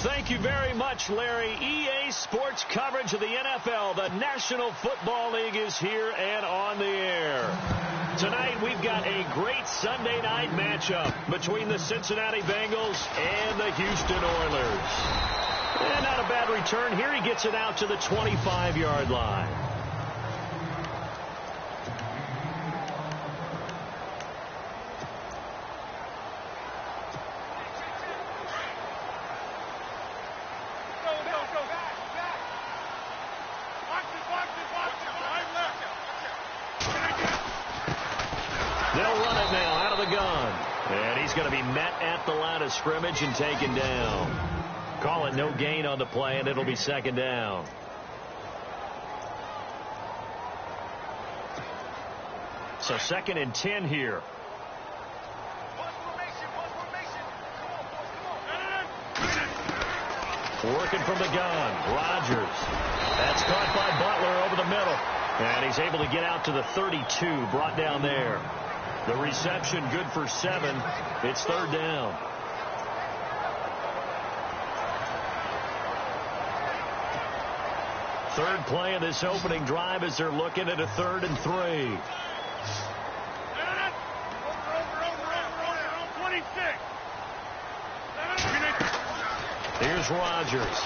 Thank you very much, Larry. EA Sports coverage of the NFL. The National Football League is here and on the air. Tonight, we've got a great Sunday night matchup between the Cincinnati Bengals and the Houston Oilers. And not a bad return here. He gets it out to the 25-yard line. They'll run it now out of the gun. And he's going to be met at the line of scrimmage and taken down. Call it no gain on the play, and it'll be second down. So 2nd and 10 here. Working from the gun. Rodgers. That's caught by Butler over the middle. And he's able to get out to the 32, brought down there. The reception good for 7. It's 3rd down. Third play of this opening drive as they're looking at a 3rd and 3. Here's Rodgers.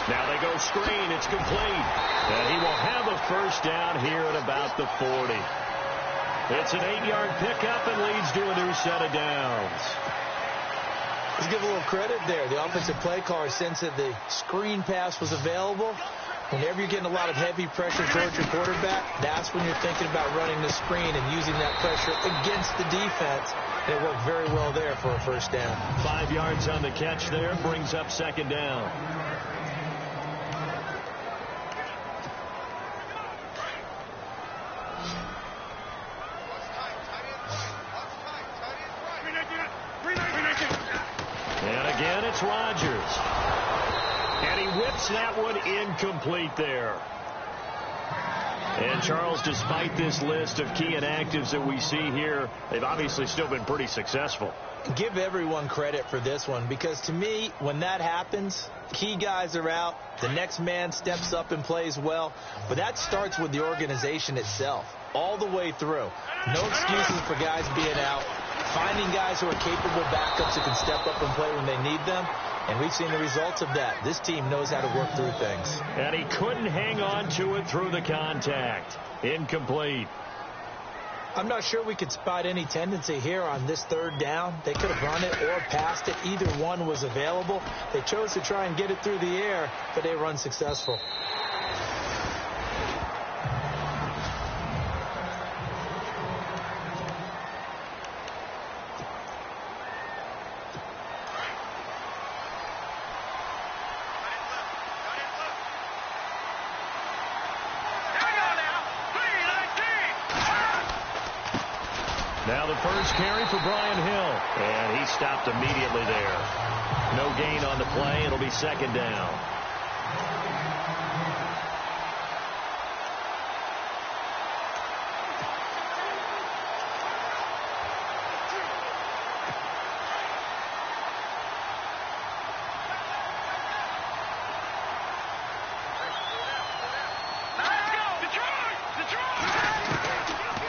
Now they go screen. It's complete. And he will have a first down here at about the 40. It's an 8-yard pickup and leads to a new set of downs. Let's give a little credit there. The offensive play caller sensed that the screen pass was available. Whenever you're getting a lot of heavy pressure towards your quarterback, that's when you're thinking about running the screen and using that pressure against the defense. And it worked very well there for a first down. 5 yards on the catch there, brings up second down. And again, it's Rodgers. And he whips that one incomplete there. And, Charles, despite this list of key inactives that we see here, they've obviously still been pretty successful. Give everyone credit for this one because, to me, when that happens, key guys are out, the next man steps up and plays well. But that starts with the organization itself all the way through. No excuses for guys being out. Finding guys who are capable backups who can step up and play when they need them. And we've seen the results of that. This team knows how to work through things. And he couldn't hang on to it through the contact. Incomplete. I'm not sure we could spot any tendency here on this 3rd down. They could have run it or passed it. Either one was available. They chose to try and get it through the air, but they were unsuccessful. Now the first carry for Brian Hill. And he stopped immediately there. No gain on the play. It'll be second down.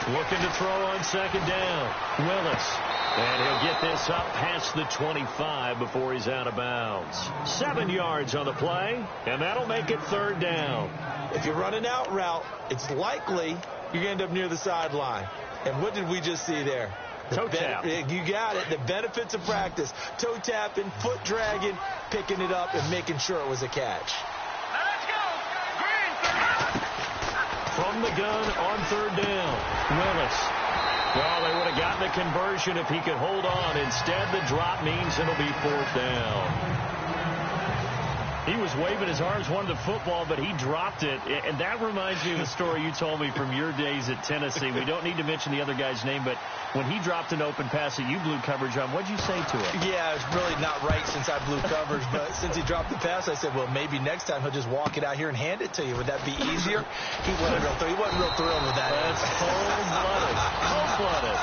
Looking to throw on second down. Willis. And he'll get this up past the 25 before he's out of bounds. 7 yards on the play, and that'll make it 3rd down. If you're running out route, it's likely you're going to end up near the sideline. And what did we just see there? Toe tap. You got it. The benefits of practice. Toe tapping, foot dragging, picking it up, and making sure it was a catch. From the gun on 3rd down. Willis. Well, they would have gotten the conversion if he could hold on. Instead, the drop means it'll be 4th down. He was waving his arms, wanted the football, but he dropped it. And that reminds me of a story you told me from your days at Tennessee. We don't need to mention the other guy's name, but when he dropped an open pass that you blew coverage on, what'd you say to him? Yeah, it's really not right since I blew coverage, but since he dropped the pass, I said, well, maybe next time he'll just walk it out here and hand it to you. Would that be easier? He wasn't real thrilled with that. That's cold-blooded. Cold-blooded.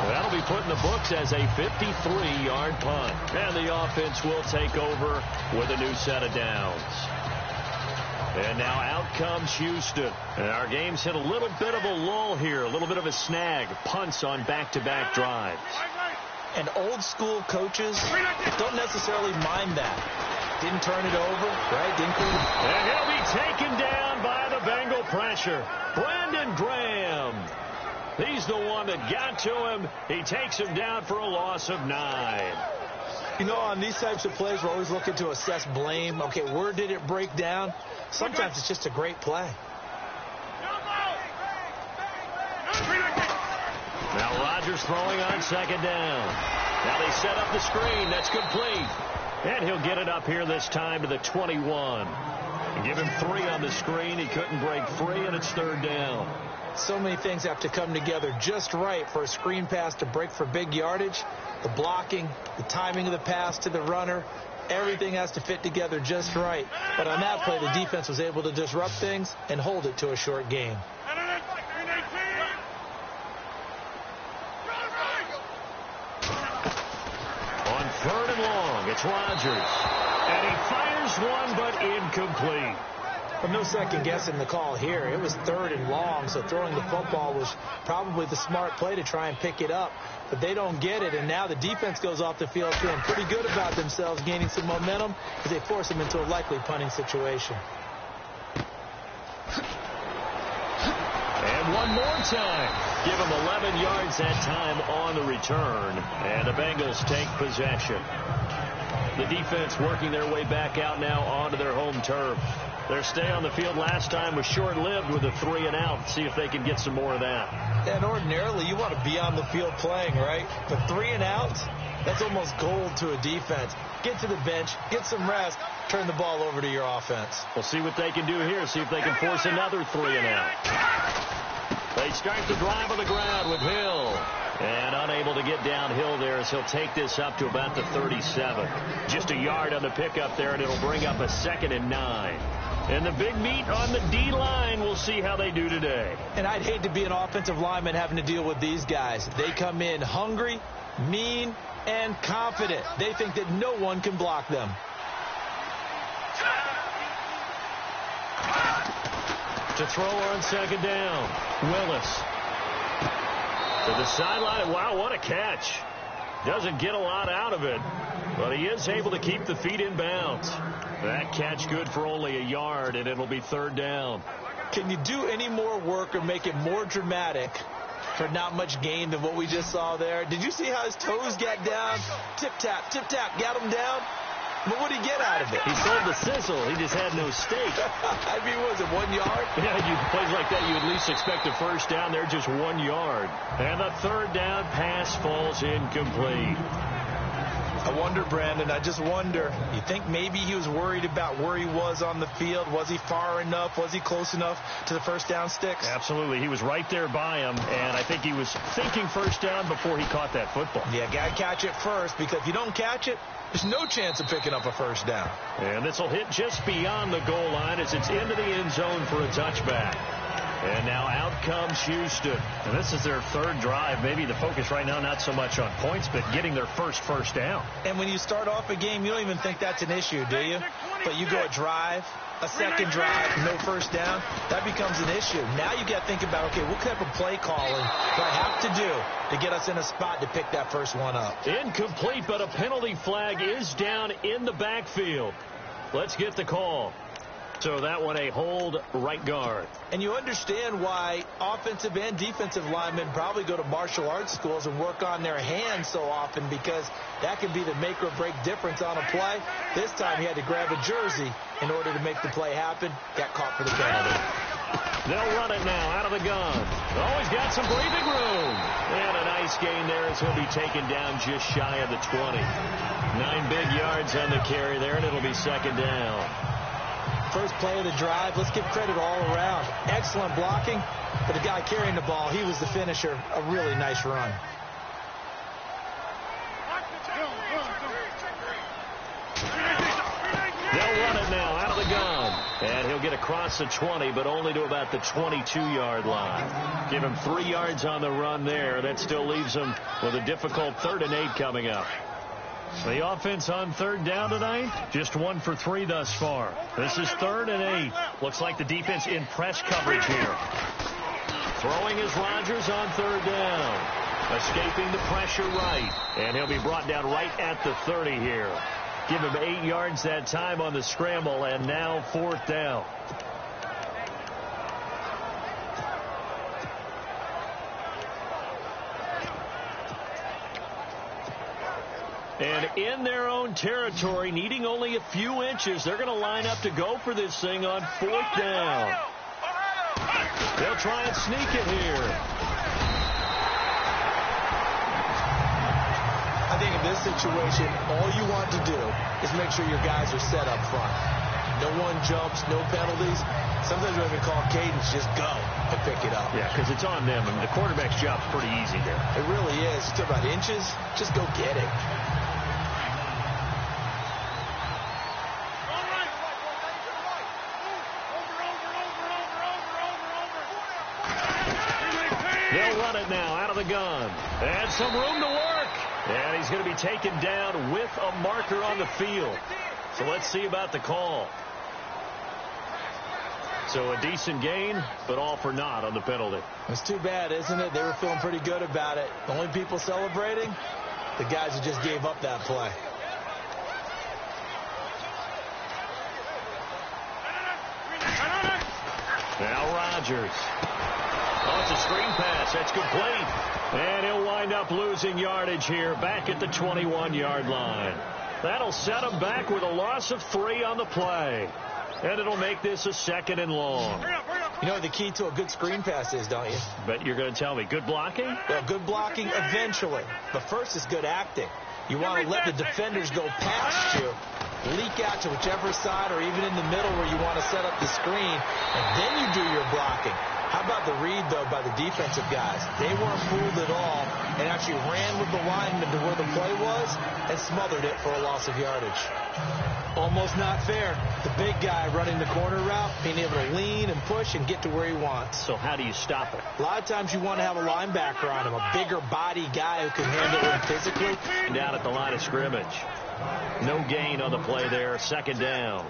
That'll be put in the books as a 53-yard punt. And the offense will take over with a new set of downs. And now out comes Houston. And our game's hit a little bit of a lull here, a little bit of a snag. Punts on back-to-back drives. And old-school coaches don't necessarily mind that. Didn't turn it over, right? And he'll be taken down by the Bengal pressure. Brandon Graham. He's the one that got to him. He takes him down for a loss of 9. You know, on these types of plays, we're always looking to assess blame. Okay, where did it break down? Sometimes it's just a great play. Now Rodgers throwing on second down. Now they set up the screen. That's complete. And he'll get it up here this time to the 21. Give him 3 on the screen. He couldn't break free, and it's third down. So many things have to come together just right for a screen pass to break for big yardage. The blocking, the timing of the pass to the runner, everything has to fit together just right. But on that play, the defense was able to disrupt things and hold it to a short game. On third and long, it's Rodgers. And he fires one, but incomplete. Well, no second guessing the call here. It was third and long, so throwing the football was probably the smart play to try and pick it up. But they don't get it, and now the defense goes off the field feeling pretty good about themselves, gaining some momentum as they force them into a likely punting situation. And one more time. Give them 11 yards that time on the return. And the Bengals take possession. The defense working their way back out now onto their home turf. Their stay on the field last time was short-lived with a 3-and-out. See if they can get some more of that. And ordinarily, you want to be on the field playing, right? But 3-and-out, that's almost gold to a defense. Get to the bench, get some rest, turn the ball over to your offense. We'll see what they can do here. See if they can force another 3-and-out. They start the drive on the ground with Hill. And unable to get downhill there as he'll take this up to about the 37. Just a yard on the pickup there, and it'll bring up a 2nd and 9. And the big meat on the D-line, we'll see how they do today. And I'd hate to be an offensive lineman having to deal with these guys. They come in hungry, mean, and confident. They think that no one can block them. To throw on second down, Willis. To the sideline. Wow, what a catch. Doesn't get a lot out of it, but he is able to keep the feet in bounds. That catch good for only a yard, and it'll be third down. Can you do any more work or make it more dramatic for not much gain than what we just saw there? Did you see how his toes got down? Tip-tap, got him down. But what did he get out of it? He sold the sizzle. He just had no steak. I mean, was it 1 yard? Yeah, you plays like that, you at least expect a first down. They're just 1 yard. And the third down pass falls incomplete. I wonder, Brandon, I just wonder, you think maybe he was worried about where he was on the field? Was he far enough? Was he close enough to the first down sticks? Absolutely. He was right there by him, and I think he was thinking first down before he caught that football. Yeah, got to catch it first, because if you don't catch it, there's no chance of picking up a first down. And this will hit just beyond the goal line as it's into the end zone for a touchback. And now out comes Houston. And this is their third drive. Maybe the focus right now not so much on points, but getting their first down. And when you start off a game, you don't even think that's an issue, do you? But you go a drive, a second drive, no first down, that becomes an issue. Now you got to think about, okay, what type of play calling do I have to do to get us in a spot to pick that first one up? Incomplete, but a penalty flag is down in the backfield. Let's get the call. So that one a hold right guard. And you understand why offensive and defensive linemen probably go to martial arts schools and work on their hands so often, because that can be the make or break difference on a play. This time he had to grab a jersey in order to make the play happen. Got caught for the penalty. They'll run it now out of the gun. Always got some breathing room. And a nice gain there as he'll be taken down just shy of the 20. 9 big yards on the carry there, and it'll be second down. First play of the drive, let's give credit all around. Excellent blocking, but the guy carrying the ball, he was the finisher. A really nice run. They'll run it now out of the gun. And he'll get a across the 20, but only to about the 22-yard line. Give him 3 yards on the run there. That still leaves him with a difficult 3rd and 8 coming up. The offense on 3rd down tonight, just 1 for 3 thus far. This is 3rd and 8. Looks like the defense in press coverage here. Throwing is Rodgers on 3rd down. Escaping the pressure right. And he'll be brought down right at the 30 here. Give him 8 yards that time on the scramble, and now 4th down. And in their own territory, needing only a few inches, they're going to line up to go for this thing on 4th down. They'll try and sneak it here. I think in this situation, all you want to do is make sure your guys are set up front. No one jumps, no penalties. Sometimes we even call cadence, just go and pick it up. Yeah, because it's on them. I mean, the quarterback's job's pretty easy there. It really is. You talk about inches, just go get it. They'll run it now out of the gun. And some room to work. And he's going to be taken down with a marker on the field. So let's see about the call. So a decent gain, but all for naught on the penalty. It's too bad, isn't it? They were feeling pretty good about it. The only people celebrating, the guys who just gave up that play. Now Rodgers. Oh, it's a screen pass. That's complete. And he'll wind up losing yardage here back at the 21-yard line. That'll set him back with a loss of 3 on the play. And it'll make this a 2nd and long. You know what the key to a good screen pass is, don't you? Bet you're going to tell me. Good blocking? Well, good blocking eventually. But first is good acting. You want to let the defenders go past you, leak out to whichever side or even in the middle where you want to set up the screen, and then you do your blocking. How about the read, though, by the defensive guys? They weren't fooled at all and actually ran with the lineman to where the play was and smothered it for a loss of yardage. Almost not fair. The big guy running the corner route, being able to lean and push and get to where he wants. So how do you stop it? A lot of times you want to have a linebacker on him, a bigger body guy who can handle him physically. Down at the line of scrimmage. No gain on the play there. 2nd down.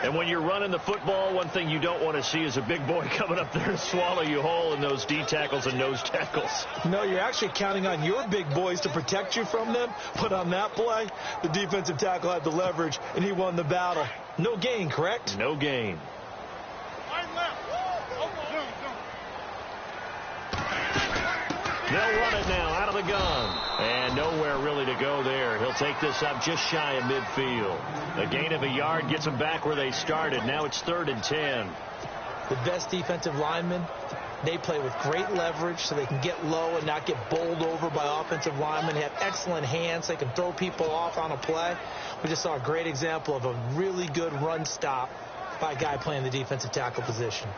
And when you're running the football, one thing you don't want to see is a big boy coming up there and swallow you whole in those D tackles and nose tackles. No, you're actually counting on your big boys to protect you from them. But on that play, the defensive tackle had the leverage, and he won the battle. No gain, correct? No gain. They'll run it now out of the gun. And nowhere really to go there. He'll take this up just shy of midfield. A gain of a yard gets them back where they started. Now it's 3rd and 10. The best defensive linemen, they play with great leverage so they can get low and not get bowled over by offensive linemen. They have excellent hands. They can throw people off on a play. We just saw a great example of a really good run stop by a guy playing the defensive tackle position.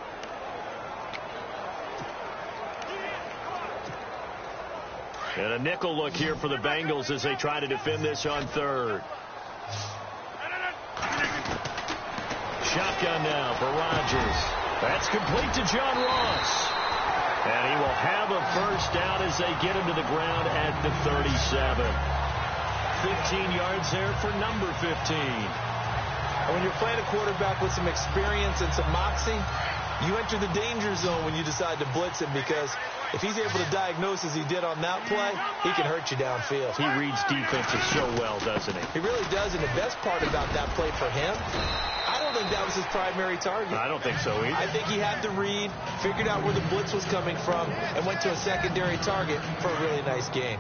And a nickel look here for the Bengals as they try to defend this on 3rd. Shotgun now for Rodgers. That's complete to John Ross. And he will have a 1st down as they get him to the ground at the 37. 15 yards there for number 15. And when you're playing a quarterback with some experience and some moxie, you enter the danger zone when you decide to blitz him, because if he's able to diagnose as he did on that play, he can hurt you downfield. He reads defenses so well, doesn't he? He really does, and the best part about that play for him, I don't think that was his primary target. I don't think so either. I think he had the read, figured out where the blitz was coming from, and went to a secondary target for a really nice gain.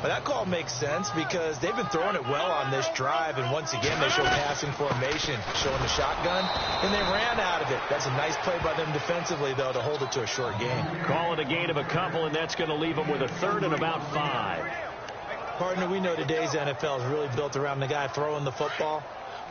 But that call makes sense because they've been throwing it well on this drive, and once again they show passing formation, showing the shotgun, and they ran out of it. That's a nice play by them defensively, though, to hold it to a short gain. Call it a gain of a couple, and that's going to leave them with a 3rd and about 5. Partner, we know today's NFL is really built around the guy throwing the football.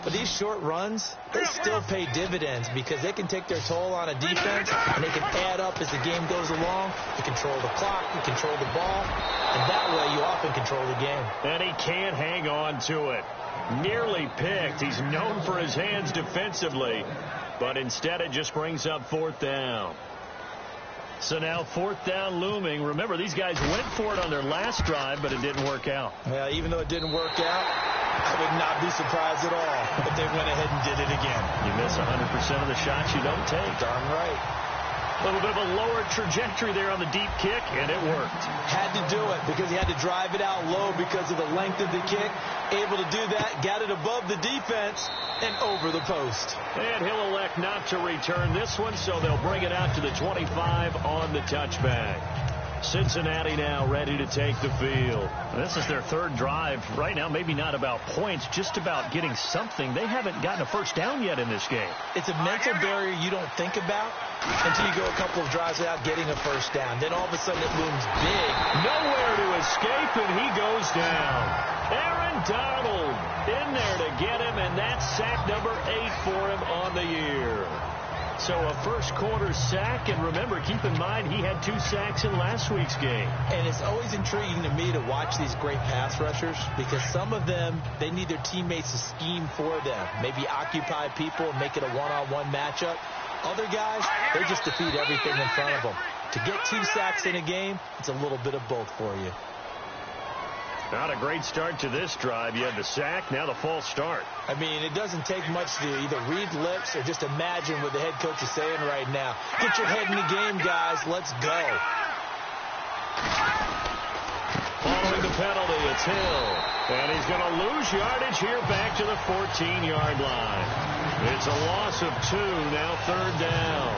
But these short runs, they still pay dividends because they can take their toll on a defense, and they can add up as the game goes along. You control the clock, you control the ball, and that way you often control the game. And he can't hang on to it. Nearly picked. He's known for his hands defensively, but instead it just brings up 4th down. So now 4th down looming. Remember, these guys went for it on their last drive, but it didn't work out. Well, even though it didn't work out, I would not be surprised at all if they went ahead and did it again. You miss 100% of the shots you don't take. Darn right. A little bit of a lower trajectory there on the deep kick, and it worked. Had to do it because he had to drive it out low because of the length of the kick. Able to do that, got it above the defense and over the post. And he'll elect not to return this one, so they'll bring it out to the 25 on the touchback. Cincinnati now ready to take the field. This is their 3rd drive. Right now, maybe not about points, just about getting something. They haven't gotten a first down yet in this game. It's a mental barrier you don't think about until you go a couple of drives without getting a first down. Then all of a sudden it looms big. Nowhere to escape, and he goes down. Aaron Donald in there to get him, and that's sack number 8 for him on the year. So a first quarter sack, and remember, keep in mind, he had 2 sacks in last week's game. And it's always intriguing to me to watch these great pass rushers because some of them, they need their teammates to scheme for them. Maybe occupy people and make it a one-on-one matchup. Other guys, they just defeat everything in front of them. To get 2 sacks in a game, it's a little bit of both for you. Not a great start to this drive. You had the sack, now the false start. I mean, it doesn't take much to either read lips or just imagine what the head coach is saying right now. Get your head in the game, guys. Let's go. Following the penalty, it's Hill. And he's going to lose yardage here back to the 14-yard line. It's a loss of 2, now 3rd down.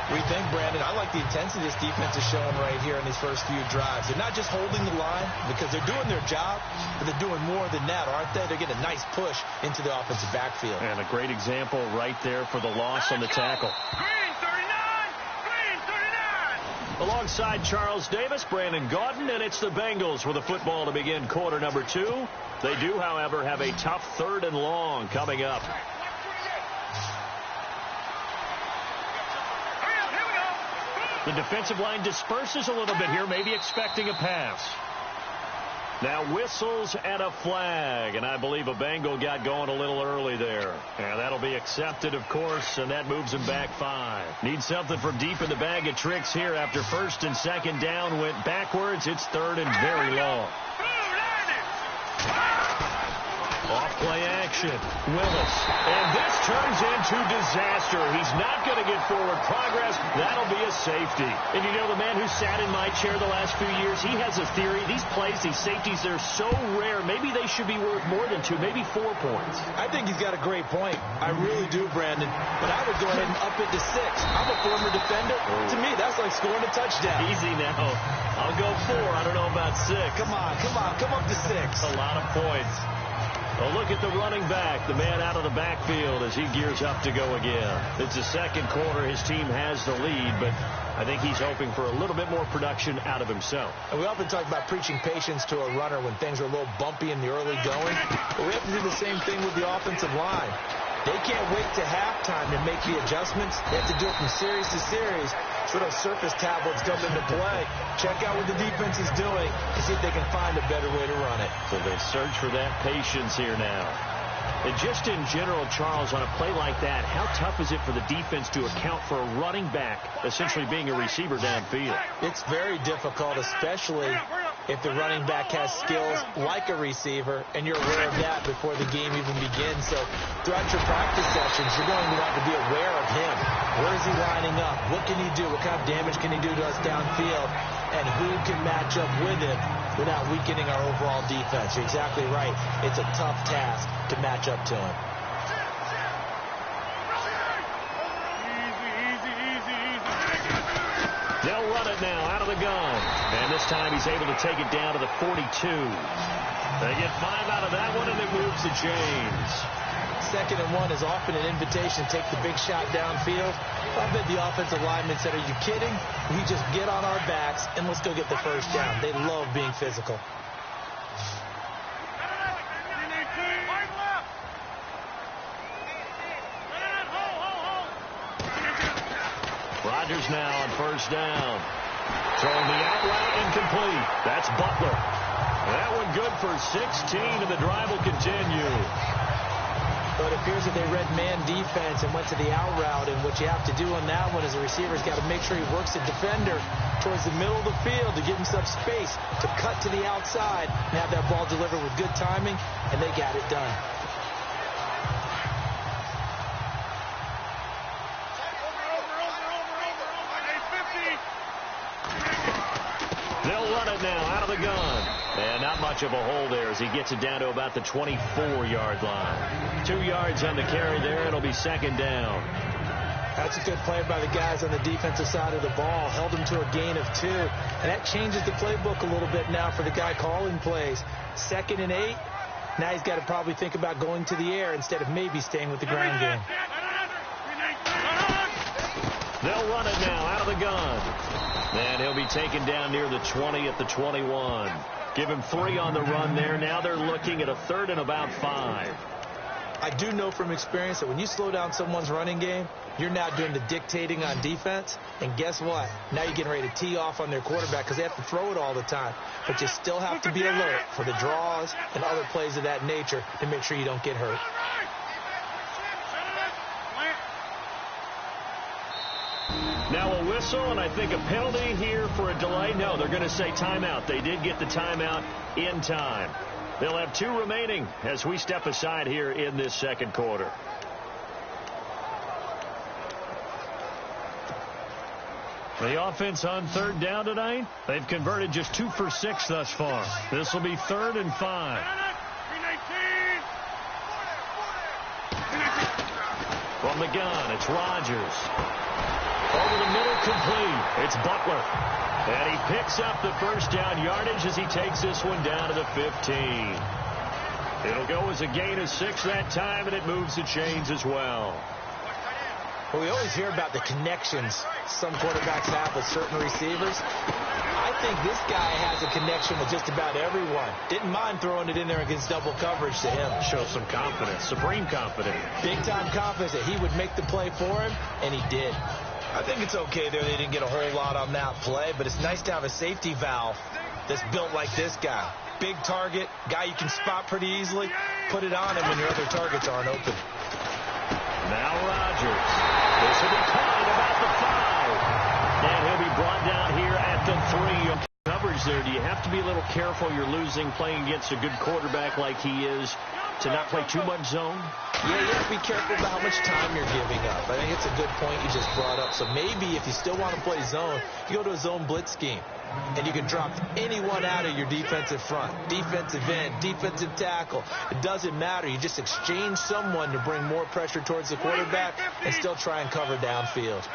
We think, Brandon, I like the intensity this defense is showing right here in these first few drives. They're not just holding the line because they're doing their job, but they're doing more than that, aren't they? They're getting a nice push into the offensive backfield. And a great example right there for the loss on the tackle. Green 39! Alongside Charles Davis, Brandon Gaudin, and it's the Bengals with a football to begin quarter number 2. They do, however, have a tough 3rd and long coming up. The defensive line disperses a little bit here, maybe expecting a pass. Now whistles and a flag, and I believe a Bengal got going a little early there. And that'll be accepted, of course, and that moves him back 5. Need something from deep in the bag of tricks here after 1st and 2nd down went backwards. It's 3rd and very long. Off play action. Willis. And this turns into disaster. He's not going to get forward progress. That'll be a safety. And you know, the man who sat in my chair the last few years, he has a theory. These plays, these safeties, they're so rare. Maybe they should be worth more than 2, maybe 4 points. I think he's got a great point. I really do, Brandon. But I would go ahead and up it to 6. I'm a former defender. To me, that's like scoring a touchdown. Easy now. I'll go 4. I don't know about 6. Come on. Come up to 6. A lot of points. A look at the running back, the man out of the backfield as he gears up to go again. It's the 2nd quarter. His team has the lead, but I think he's hoping for a little bit more production out of himself. And we often talk about preaching patience to a runner when things are a little bumpy in the early going, but we have to do the same thing with the offensive line. They can't wait to halftime to make the adjustments. They have to do it from series to series. So those surface tablets come into play. Check out what the defense is doing and see if they can find a better way to run it. So they search for that patience here now. And just in general, Charles, on a play like that, how tough is it for the defense to account for a running back essentially being a receiver downfield? It's very difficult, especially if the running back has skills like a receiver, and you're aware of that before the game even begins. So throughout your practice sessions, you're going to want to be aware of him. Where is he lining up? What can he do? What kind of damage can he do to us downfield? And who can match up with him without weakening our overall defense? You're exactly right. It's a tough task to match up to him. They'll run it now out of the gun. And this time he's able to take it down to the 42. They get 5 out of that one, and it moves to James. 2nd and 1 is often an invitation to take the big shot downfield. I bet the offensive lineman said, are you kidding? We just get on our backs and let's go get the first down. They love being physical. Rodgers now on first down. Throwing the out route incomplete. That's Butler. That one good for 16, and the drive will continue. But it appears that they read man defense and went to the out route, and what you have to do on that one is the receiver's got to make sure he works the defender towards the middle of the field to give him some space to cut to the outside and have that ball delivered with good timing, and they got it done. They'll run it now out of the gun. And not much of a hole there as he gets it down to about the 24-yard line. 2 yards on the carry there. It'll be second down. That's a good play by the guys on the defensive side of the ball. Held them to a gain of 2. And that changes the playbook a little bit now for the guy calling plays. 2nd and 8. Now he's got to probably think about going to the air instead of maybe staying with the ground game. They'll run it now out of the gun. And he'll be taken down near the 20 at the 21. Give him 3 on the run there. Now they're looking at a 3rd and about 5. I do know from experience that when you slow down someone's running game, you're now doing the dictating on defense. And guess what? Now you're getting ready to tee off on their quarterback because they have to throw it all the time. But you still have to be alert for the draws and other plays of that nature to make sure you don't get hurt. Now a whistle, and I think a penalty here for a delay. No, they're going to say timeout. They did get the timeout in time. They'll have 2 remaining as we step aside here in this second quarter. The offense on 3rd down tonight, they've converted just 2 for 6 thus far. This will be 3rd and 5. From the gun, it's Rodgers. Over the middle, complete. It's Butler. And he picks up the first down yardage as he takes this one down to the 15. It'll go as a gain of 6 that time, and it moves the chains as well. Well, we always hear about the connections some quarterbacks have with certain receivers. I think this guy has a connection with just about everyone. Didn't mind throwing it in there against double coverage to him. Shows some confidence, supreme confidence. Big-time confidence that he would make the play for him, and he did. I think it's okay there. They didn't get a whole lot on that play, but it's nice to have a safety valve that's built like this guy. Big target, guy you can spot pretty easily. Put it on him when your other targets aren't open. Now Rodgers. This will be caught at about the 5. And he'll be brought down here at the 3. Coverage there. Do you have to be a little careful? You're losing playing against a good quarterback like he is to not play too much zone? Yeah, you have to be careful about how much time you're giving up. I think it's a good point you just brought up. So maybe if you still want to play zone, you go to a zone blitz scheme. And you can drop anyone out of your defensive front. Defensive end, defensive tackle. It doesn't matter. You just exchange someone to bring more pressure towards the quarterback and still try and cover downfield.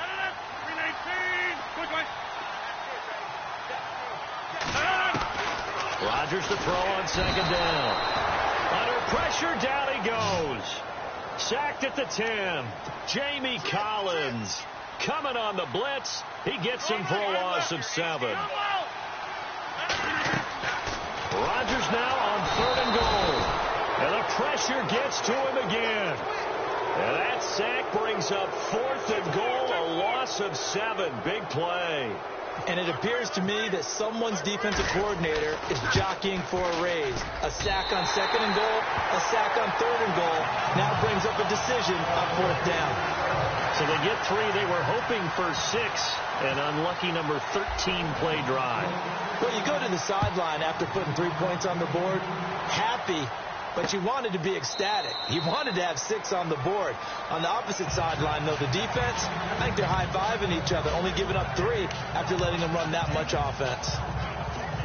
Rodgers to throw on 2nd down. Under pressure, down he goes. Sacked at the 10. Jamie Collins coming on the blitz. He gets him for a loss of 7. Rodgers now on 3rd and goal. And the pressure gets to him again. And that sack brings up 4th and goal, a loss of 7. Big play. And it appears to me that someone's defensive coordinator is jockeying for a raise. A sack on 2nd and goal, a sack on 3rd and goal. Now brings up a decision on 4th down. So they get 3. They were hoping for 6. An unlucky number 13 play drive. Well, you go to the sideline after putting 3 points on the board, happy, but you wanted to be ecstatic. You wanted to have 6 on the board. On the opposite sideline, though, the defense, I think they're high-fiving each other, only giving up 3 after letting them run that much offense.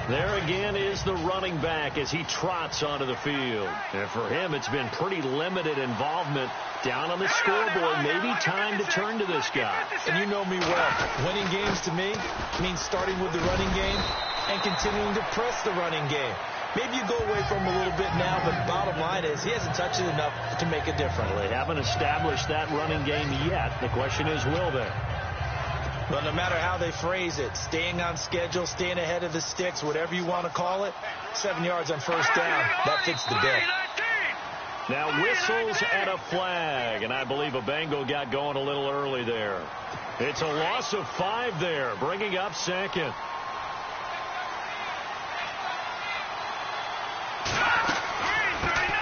There again is the running back as he trots onto the field. And for him, it's been pretty limited involvement down on the scoreboard. Maybe time to turn to this guy. And you know me well. Winning games to me means starting with the running game and continuing to press the running game. Maybe you go away from him a little bit now, but bottom line is he hasn't touched it enough to make a difference. Well, they haven't established that running game yet. The question is, will they? But no matter how they phrase it, staying on schedule, staying ahead of the sticks, whatever you want to call it, 7 yards on 1st down, that fits the bill. Now whistles and a flag, and I believe a Bengal got going a little early there. It's a loss of 5 there, bringing up second.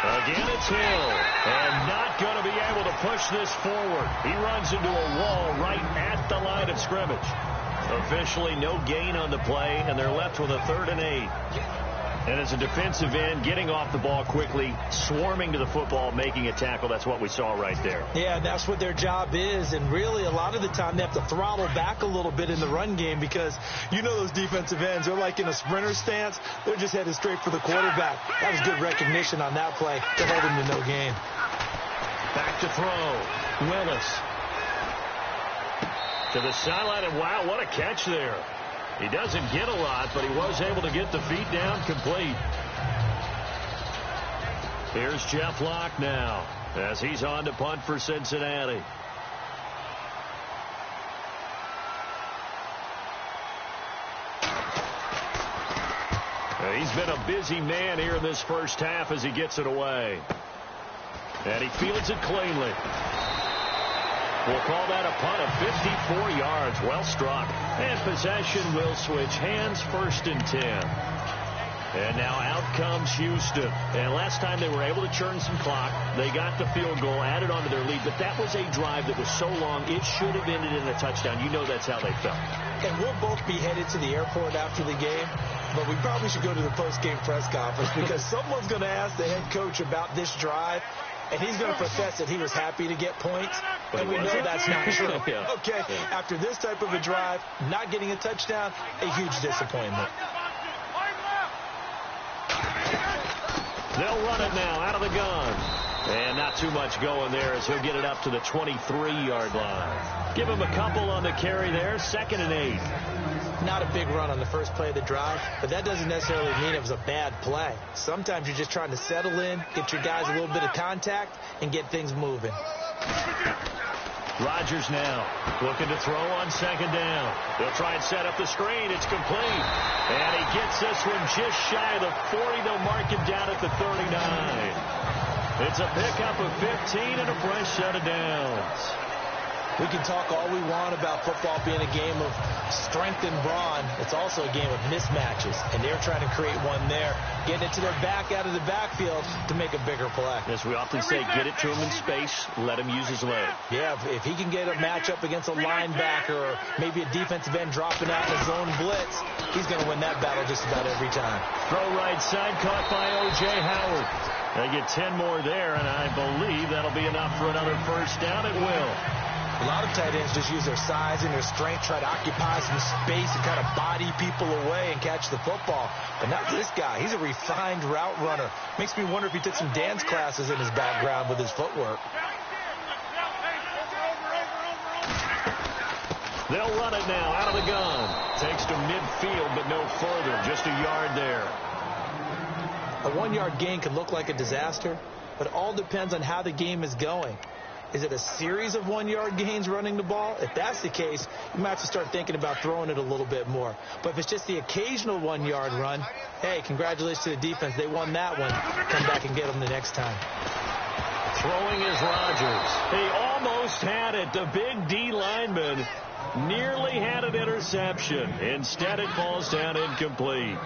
Again, it's Hill, and not going to be able to push this forward. He runs into a wall right at the line of scrimmage. Officially no gain on the play, and they're left with a 3rd and 8. And as a defensive end, getting off the ball quickly, swarming to the football, making a tackle, that's what we saw right there. Yeah, and that's what their job is. And really, a lot of the time, they have to throttle back a little bit in the run game because you know those defensive ends, they're like in a sprinter stance. They're just headed straight for the quarterback. That was good recognition on that play to hold him to no gain. Back to throw. Willis. To the sideline, and wow, what a catch there. He doesn't get a lot, but he was able to get the feet down complete. Here's Jeff Locke now as he's on to punt for Cincinnati. He's been a busy man here in this first half as he gets it away. And he fields it cleanly. We'll call that a punt of 54 yards. Well struck. And possession will switch hands, 1st and 10. And now out comes Houston. And last time they were able to churn some clock. They got the field goal, added onto their lead. But that was a drive that was so long, it should have ended in a touchdown. You know that's how they felt. And we'll both be headed to the airport after the game. But we probably should go to the post-game press conference because someone's going to ask the head coach about this drive. And he's going to profess that he was happy to get points. And we know that's not true. Okay, after this type of a drive, not getting a touchdown, a huge disappointment. They'll run it now out of the gun. And not too much going there as he'll get it up to the 23-yard line. Give him a couple on the carry there, 2nd and 8. Not a big run on the first play of the drive, but that doesn't necessarily mean it was a bad play. Sometimes you're just trying to settle in, get your guys a little bit of contact, and get things moving. Rodgers now looking to throw on 2nd down. They'll try and set up the screen. It's complete. And he gets this one just shy of the 40. They'll mark him down at the 39. It's a pickup of 15 and a fresh set of downs. We can talk all we want about football being a game of strength and brawn. It's also a game of mismatches, and they're trying to create one there, getting it to their back out of the backfield to make a bigger play. As we often say, get it to him in space, let him use his leg. Yeah, if he can get a matchup against a linebacker or maybe a defensive end dropping out in a zone blitz, he's going to win that battle just about every time. Throw right side, caught by O.J. Howard. They get 10 more there, and I believe that'll be enough for another first down. It will. A lot of tight ends just use their size and their strength, try to occupy some space and kind of body people away and catch the football. But not this guy. He's a refined route runner. Makes me wonder if he took some dance classes in his background with his footwork. They'll run it now out of the gun. Takes to midfield, but no further. Just a yard there. A 1-yard gain can look like a disaster, but it all depends on how the game is going. Is it a series of 1-yard gains running the ball? If that's the case, you might have to start thinking about throwing it a little bit more. But if it's just the occasional 1-yard run, hey, congratulations to the defense. They won that one. Come back and get them the next time. Throwing is Rodgers. He almost had it. The big D lineman nearly had an interception. Instead, it falls down incomplete.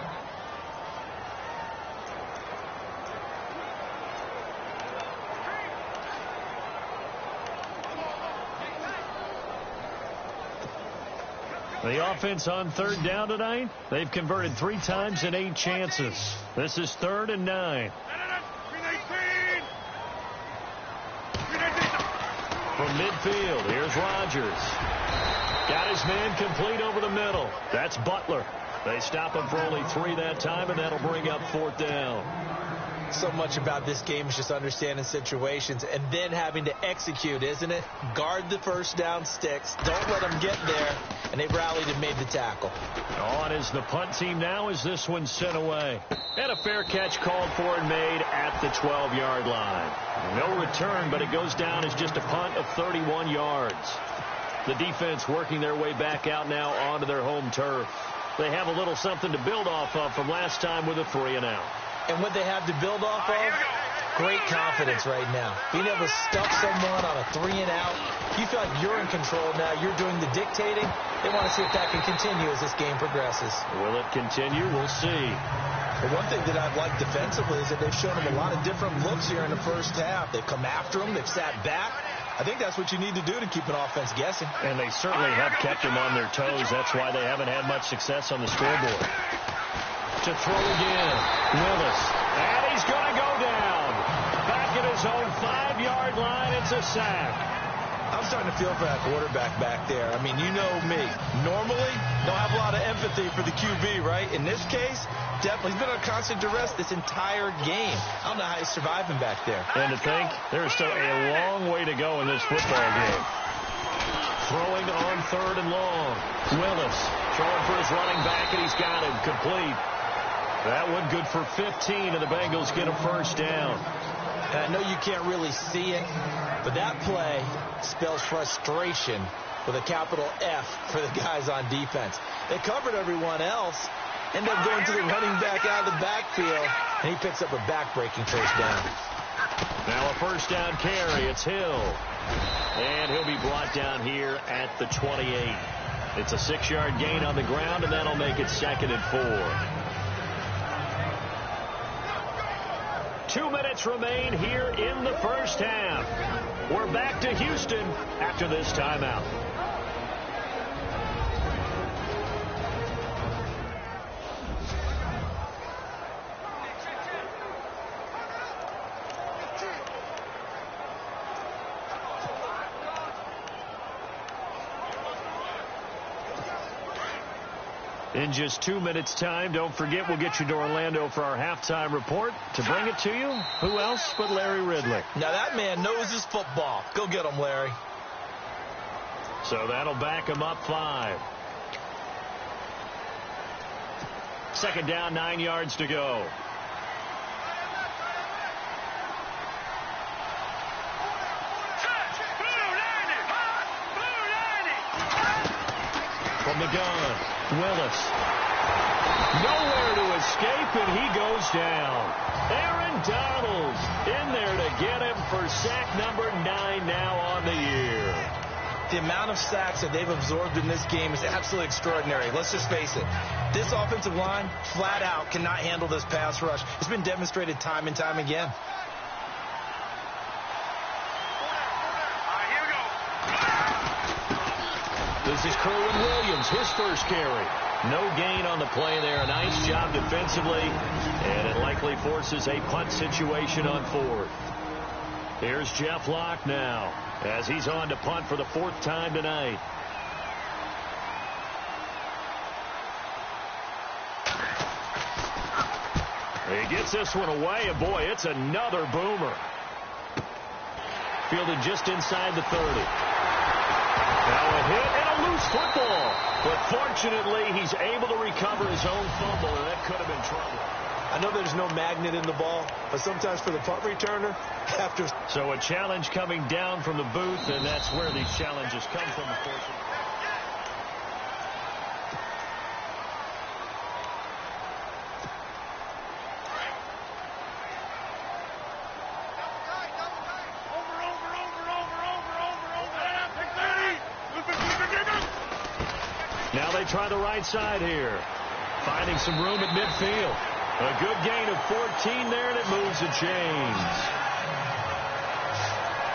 The offense on 3rd down tonight, they've converted 3 times in 8 chances. This is 3rd and 9. From midfield, here's Rodgers. Got his man complete over the middle. That's Butler. They stop him for only 3 that time, and that'll bring up 4th down. So much about this game is just understanding situations and then having to execute, isn't it? Guard the first down sticks. Don't let them get there. And they've rallied and made the tackle. On is the punt team now as this one's sent away. And a fair catch called for and made at the 12-yard line. No return, but it goes down as just a punt of 31 yards. The defense working their way back out now onto their home turf. They have a little something to build off of from last time with a 3-and-out. And what they have to build off of? great confidence right now. Being able to stuff someone on a 3-and-out. You feel like you're in control now. You're doing the dictating. They want to see if that can continue as this game progresses. Will it continue? We'll see. But one thing that I've liked defensively is that they've shown them a lot of different looks here in the first half. They've come after them. They've sat back. I think that's what you need to do to keep an offense guessing. And they certainly have kept them on their toes. That's why they haven't had much success on the scoreboard. To throw again. Willis. And he's going to go down. Back at his own 5-yard line. It's a sack. I'm starting to feel for that quarterback back there. I mean, you know me. Normally, don't have a lot of empathy for the QB, right? In this case, definitely. He's been on constant duress this entire game. I don't know how he's surviving back there. And to think, there's still a long way to go in this football game. Throwing on 3rd and long. Willis throwing for his running back, and he's got him complete. That one good for 15, and the Bengals get a first down. And I know you can't really see it, but that play spells frustration with a capital F for the guys on defense. They covered everyone else, end up going to the running back out of the backfield, and he picks up a back-breaking first down. Now a first down carry. It's Hill. And he'll be brought down here at the 28. It's a 6-yard gain on the ground, and that'll make it 2nd and 4. 2 minutes remain here in the first half. We're back to Houston after this timeout. In just 2 minutes' time, don't forget, we'll get you to Orlando for our halftime report. To bring it to you, who else but Larry Ridley? Now, that man knows his football. Go get him, Larry. So that'll back him up 5. 2nd down, 9 yards to go. From the gun, Willis. Nowhere to escape, and he goes down. Aaron Donald in there to get him for sack number 9 now on the year. The amount of sacks that they've absorbed in this game is absolutely extraordinary. Let's just face it. This offensive line, flat out, cannot handle this pass rush. It's been demonstrated time and time again. This is Kerwin Williams, his first carry. No gain on the play there. Nice job defensively, and it likely forces a punt situation on 4th. Here's Jeff Locke now, as he's on to punt for the 4th time tonight. He gets this one away, and boy, it's another boomer. Fielded just inside the 30. Now a hit and a loose football. But fortunately, he's able to recover his own fumble, and that could have been trouble. I know there's no magnet in the ball, but sometimes for the punt returner, after... So a challenge coming down from the booth, and that's where these challenges come from, unfortunately. Now they try the right side here. Finding some room at midfield. A good gain of 14 there, and it moves the chains.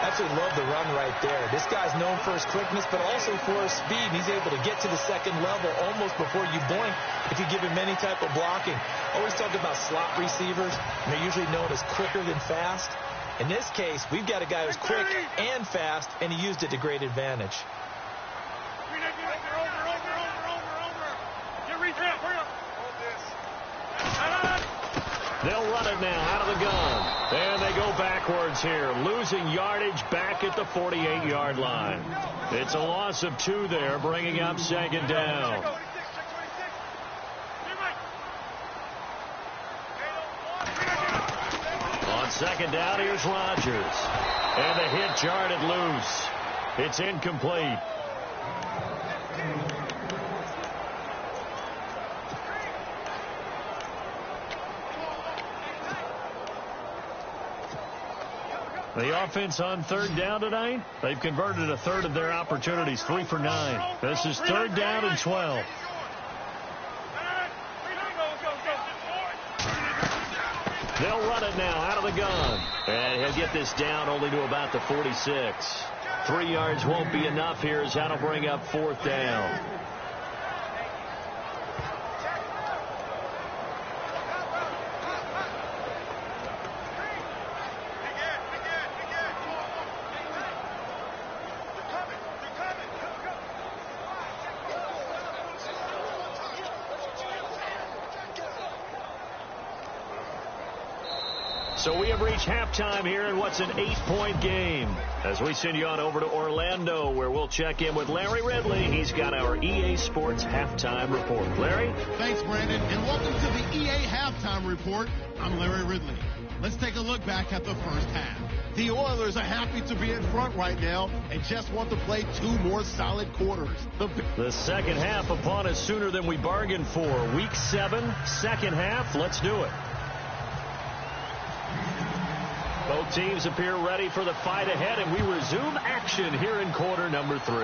Absolutely love the run right there. This guy's known for his quickness, but also for his speed. He's able to get to the 2nd level almost before you blink if you give him any type of blocking. Always talk about slot receivers. And they're usually known as quicker than fast. In this case, we've got a guy who's quick and fast, and he used it to great advantage. They'll run it now out of the gun. And they go backwards here, losing yardage back at the 48-yard line. It's a loss of 2 there, bringing up 2nd down. On 2nd down, here's Rodgers. And the hit jarred it loose. It's incomplete. The offense on third down tonight, they've converted a third of their opportunities, 3 for 9. This is third down and 12. They'll run it now out of the gun. And he'll get this down only to about the 46. 3 yards won't be enough here as that'll bring up fourth down. So we have reached halftime here in what's an 8-point game. As we send you on over to Orlando, where we'll check in with Larry Ridley. He's got our EA Sports Halftime Report. Larry? Thanks, Brandon, and welcome to the EA Halftime Report. I'm Larry Ridley. Let's take a look back at the first half. The Oilers are happy to be in front right now and just want to play 2 more solid quarters. The second half upon us sooner than we bargained for. Week 7, second half. Let's do it. Both teams appear ready for the fight ahead, and we resume action here in quarter number 3.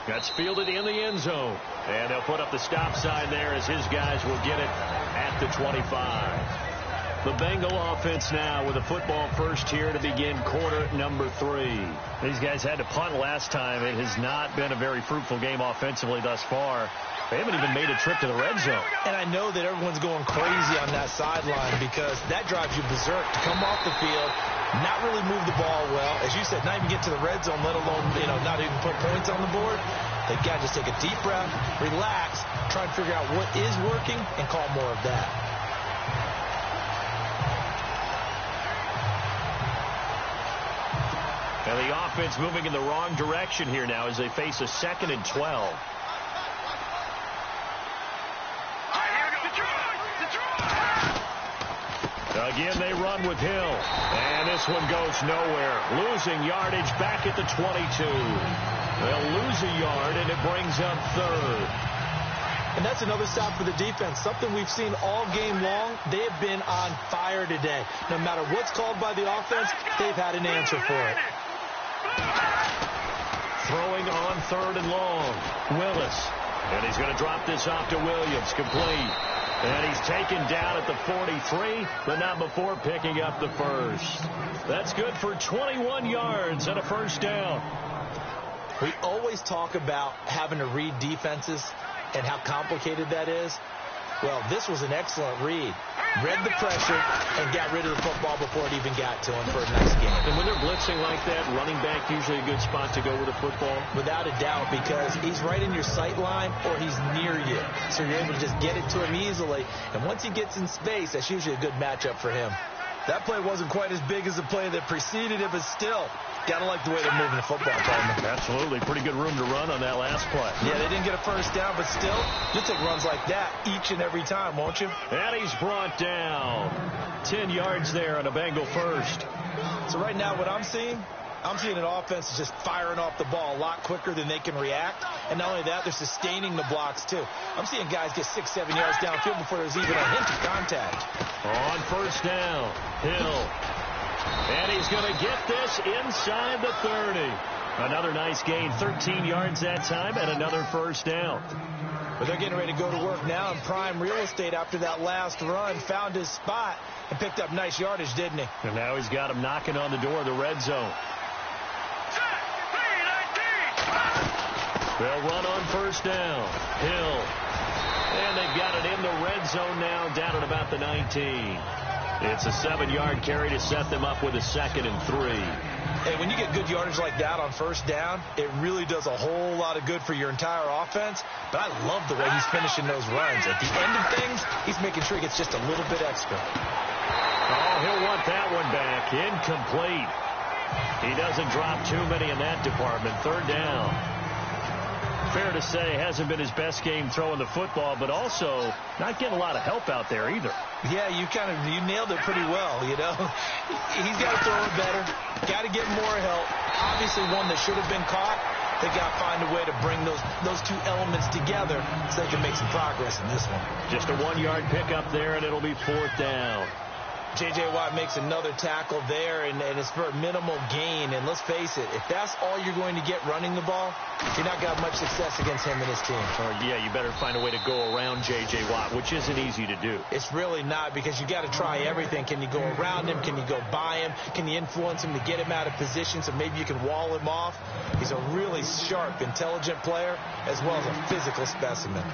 That's fielded in the end zone. And they'll put up the stop sign there as his guys will get it at the 25. The Bengal offense now with a football first here to begin quarter number 3. These guys had to punt last time. It has not been a very fruitful game offensively thus far. They haven't even made a trip to the red zone. And I know that everyone's going crazy on that sideline because that drives you berserk to come off the field, not really move the ball well. As you said, not even get to the red zone, let alone, not even put points on the board. They've got to just take a deep breath, relax, try and figure out what is working, and call more of that. And the offense moving in the wrong direction here now as they face a 2nd and 12. Again, they run with Hill. And this one goes nowhere. Losing yardage back at the 22. They'll lose a yard, and it brings up 3rd. And that's another stop for the defense. Something we've seen all game long. They have been on fire today. No matter what's called by the offense, they've had an answer for it. Throwing on 3rd and long. Willis. And he's going to drop this off to Williams. Complete. And he's taken down at the 43, but not before picking up the first. That's good for 21 yards and a first down. We always talk about having to read defenses and how complicated that is. Well, this was an excellent read. Read the pressure and got rid of the football before it even got to him for a nice game. And when they're blitzing like that, running back usually a good spot to go with the football? Without a doubt, because he's right in your sight line or he's near you. So you're able to just get it to him easily. And once he gets in space, that's usually a good matchup for him. That play wasn't quite as big as the play that preceded it, but still, gotta like the way they're moving the football, partner. Absolutely. Pretty good room to run on that last play. Yeah, they didn't get a first down, but still, you'll take runs like that each and every time, won't you? And he's brought down. 10 yards there on a Bengal first. So right now what I'm seeing an offense is just firing off the ball a lot quicker than they can react. And not only that, they're sustaining the blocks, too. I'm seeing guys get 6-7 yards downfield before there's even a hint of contact. On first down, Hill. And he's going to get this inside the 30. Another nice gain, 13 yards that time, and another first down. But they're getting ready to go to work now in prime real estate after that last run. Found his spot and picked up nice yardage, didn't he? And now he's got him knocking on the door of the red zone. They'll run on first down. Hill. And they've got it in the red zone now, down at about the 19. It's a 7-yard carry to set them up with a 2nd and 3. Hey, when you get good yardage like that on first down, it really does a whole lot of good for your entire offense. But I love the way he's finishing those runs. At the end of things, he's making sure he gets just a little bit extra. Oh, he'll want that one back. Incomplete. He doesn't drop too many in that department. 3rd down. Fair to say, hasn't been his best game throwing the football, but also not getting a lot of help out there either. Yeah, you nailed it pretty well, He's got to throw it better. Got to get more help. Obviously one that should have been caught. They got to find a way to bring those two elements together so they can make some progress in this one. Just a 1-yard pickup there, and it'll be 4th down. J.J. Watt makes another tackle there, and it's for a minimal gain. And let's face it, if that's all you're going to get running the ball, you're not going to have much success against him and his team. Yeah, you better find a way to go around J.J. Watt, which isn't easy to do. It's really not, because you got to try everything. Can you go around him? Can you go by him? Can you influence him to get him out of position so maybe you can wall him off? He's a really sharp, intelligent player, as well as a physical specimen.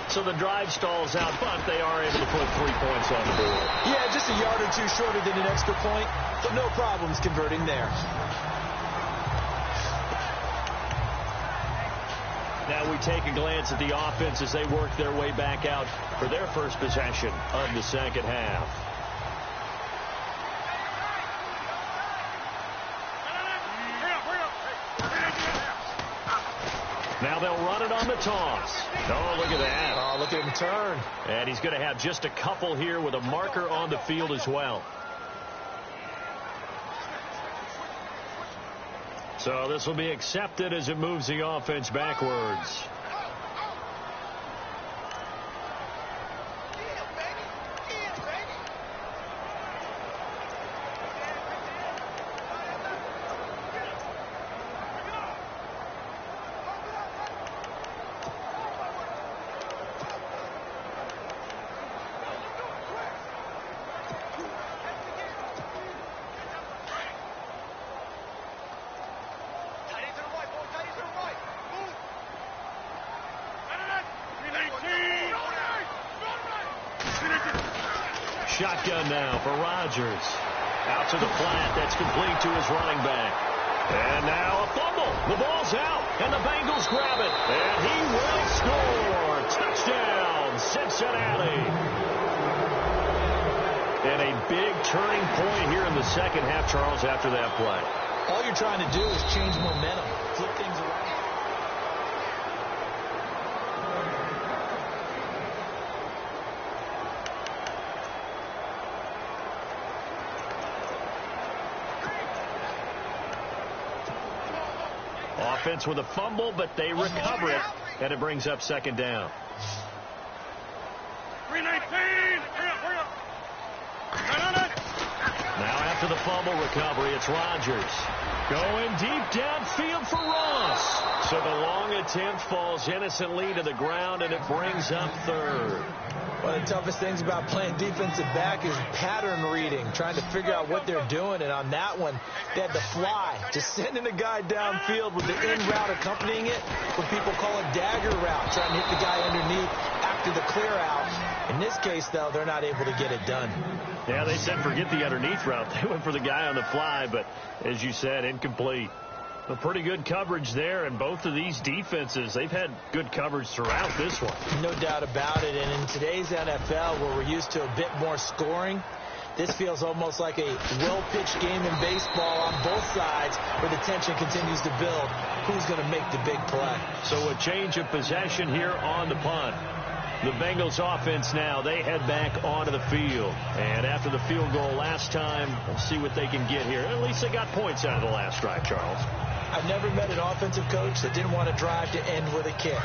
So the drive stalls out, but they are able to put 3 points on the board. Yeah, just a yard or two shorter than an extra point, but no problems converting there. Now we take a glance at the offense as they work their way back out for their first possession of the second half. Now they'll run it on the toss. Oh, look at that. Oh, look at him turn. And he's going to have just a couple here with a marker on the field as well. So this will be accepted as it moves the offense backwards. Shotgun now for Rodgers. Out to the flat. That's complete to his running back. And now a fumble. The ball's out, and the Bengals grab it. And he will score. Touchdown, Cincinnati. And a big turning point here in the second half, Charles, after that play. All you're trying to do is change momentum, flip things around. Offense with a fumble, but they recover it, and it brings up second down. 319. Now after the fumble recovery, it's Rodgers. Going deep downfield for Ross. So the long attempt falls innocently to the ground, and it brings up third. One of the toughest things about playing defensive back is pattern reading, trying to figure out what they're doing. And on that one, they had the fly, just sending a guy downfield with the in route accompanying it, what people call a dagger route, trying to hit the guy underneath after the clear out. In this case, though, they're not able to get it done. Yeah, they said forget the underneath route. They went for the guy on the fly, but as you said, incomplete. A pretty good coverage there, and both of these defenses, they've had good coverage throughout this one. No doubt about it, and in today's NFL, where we're used to a bit more scoring, this feels almost like a well-pitched game in baseball on both sides, where the tension continues to build. Who's going to make the big play? So a change of possession here on the punt. The Bengals offense now, they head back onto the field. And after the field goal last time, we'll see what they can get here. At least they got points out of the last drive, Charles. I've never met an offensive coach that didn't want to drive to end with a kick.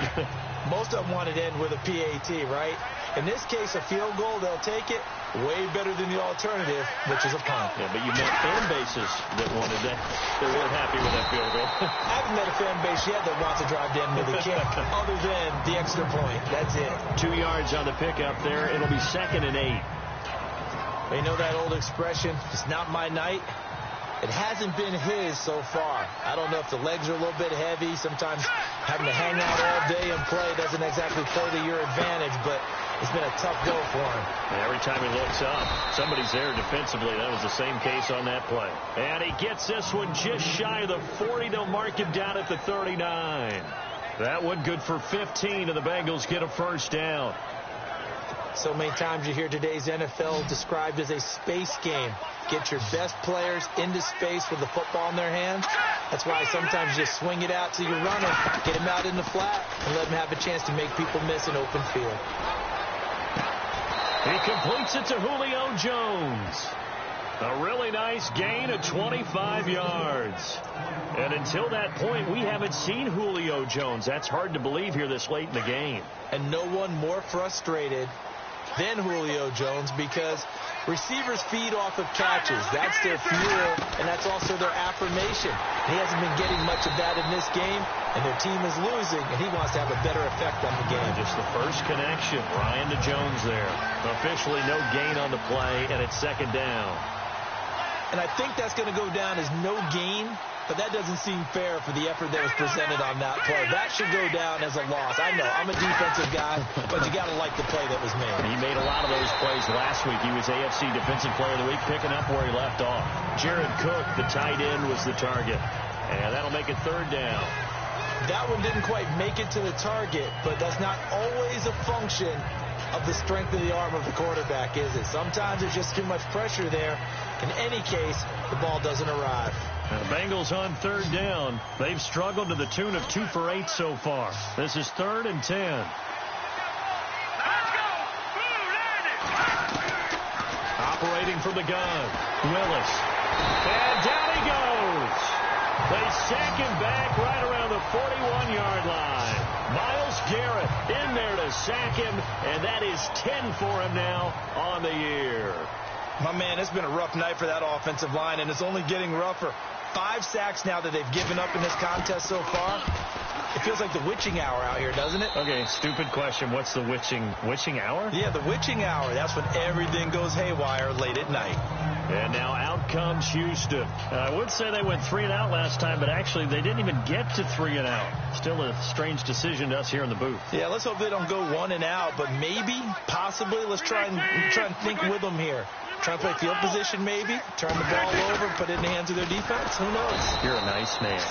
Most of them wanted to end with a PAT, right? In this case, a field goal, they'll take it. Way better than the alternative, which is a punt. Yeah, but you met fan bases that wanted that. They weren't happy with that field goal. I haven't met a fan base yet that wants to drive to end with a kick, other than the extra point. That's it. 2 yards on the pickup there. It'll be 2nd and 8. You know that old expression, it's not my night? It hasn't been his so far. I don't know if the legs are a little bit heavy. Sometimes having to hang out all day and play doesn't exactly play to your advantage, but it's been a tough go for him. And every time he looks up, somebody's there defensively. That was the same case on that play. And he gets this one just shy of the 40. They'll mark him down at the 39. That one good for 15, and the Bengals get a first down. So many times you hear today's NFL described as a space game. Get your best players into space with the football in their hands. That's why sometimes you just swing it out to your runner, get him out in the flat, and let him have a chance to make people miss an open field. He completes it to Julio Jones. A really nice gain of 25 yards. And until that point, we haven't seen Julio Jones. That's hard to believe here this late in the game. And no one more frustrated then Julio Jones, because receivers feed off of catches. That's their fuel, and that's also their affirmation. He hasn't been getting much of that in this game, and their team is losing, and he wants to have a better effect on the game. Just the first connection. Ryan to Jones there. Officially no gain on the play, and it's second down. And I think that's going to go down as no gain, but that doesn't seem fair for the effort that was presented on that play. That should go down as a loss. I know, I'm a defensive guy, but you got to like the play that was made. He made a lot of those plays last week. He was AFC Defensive Player of the Week, picking up where he left off. Jared Cook, the tight end, was the target. And that'll make it third down. That one didn't quite make it to the target, but that's not always a function of the strength of the arm of the quarterback, is it? Sometimes there's just too much pressure there. In any case, the ball doesn't arrive. Now, the Bengals on third down. They've struggled to the tune of 2 for 8 so far. This is 3rd and 10. Operating from the gun, Willis. And down he goes. They sack him back right around the 41-yard line. Myles Garrett in there to sack him, and that is 10 for him now on the year. My man, it's been a rough night for that offensive line, and it's only getting rougher. 5 sacks now that they've given up in this contest so far. It feels like the witching hour out here, doesn't it? Okay, stupid question. What's the witching hour? Yeah, the witching hour. That's when everything goes haywire late at night. And now out comes Houston. I would say they went 3 and out last time, but actually they didn't even get to 3 and out. Still a strange decision to us here in the booth. Yeah, let's hope they don't go 1 and out, but maybe, possibly, let's try and think with them here. Try and play field position, maybe. Turn the ball over, put it in the hands of their defense. Who knows? You're a nice man.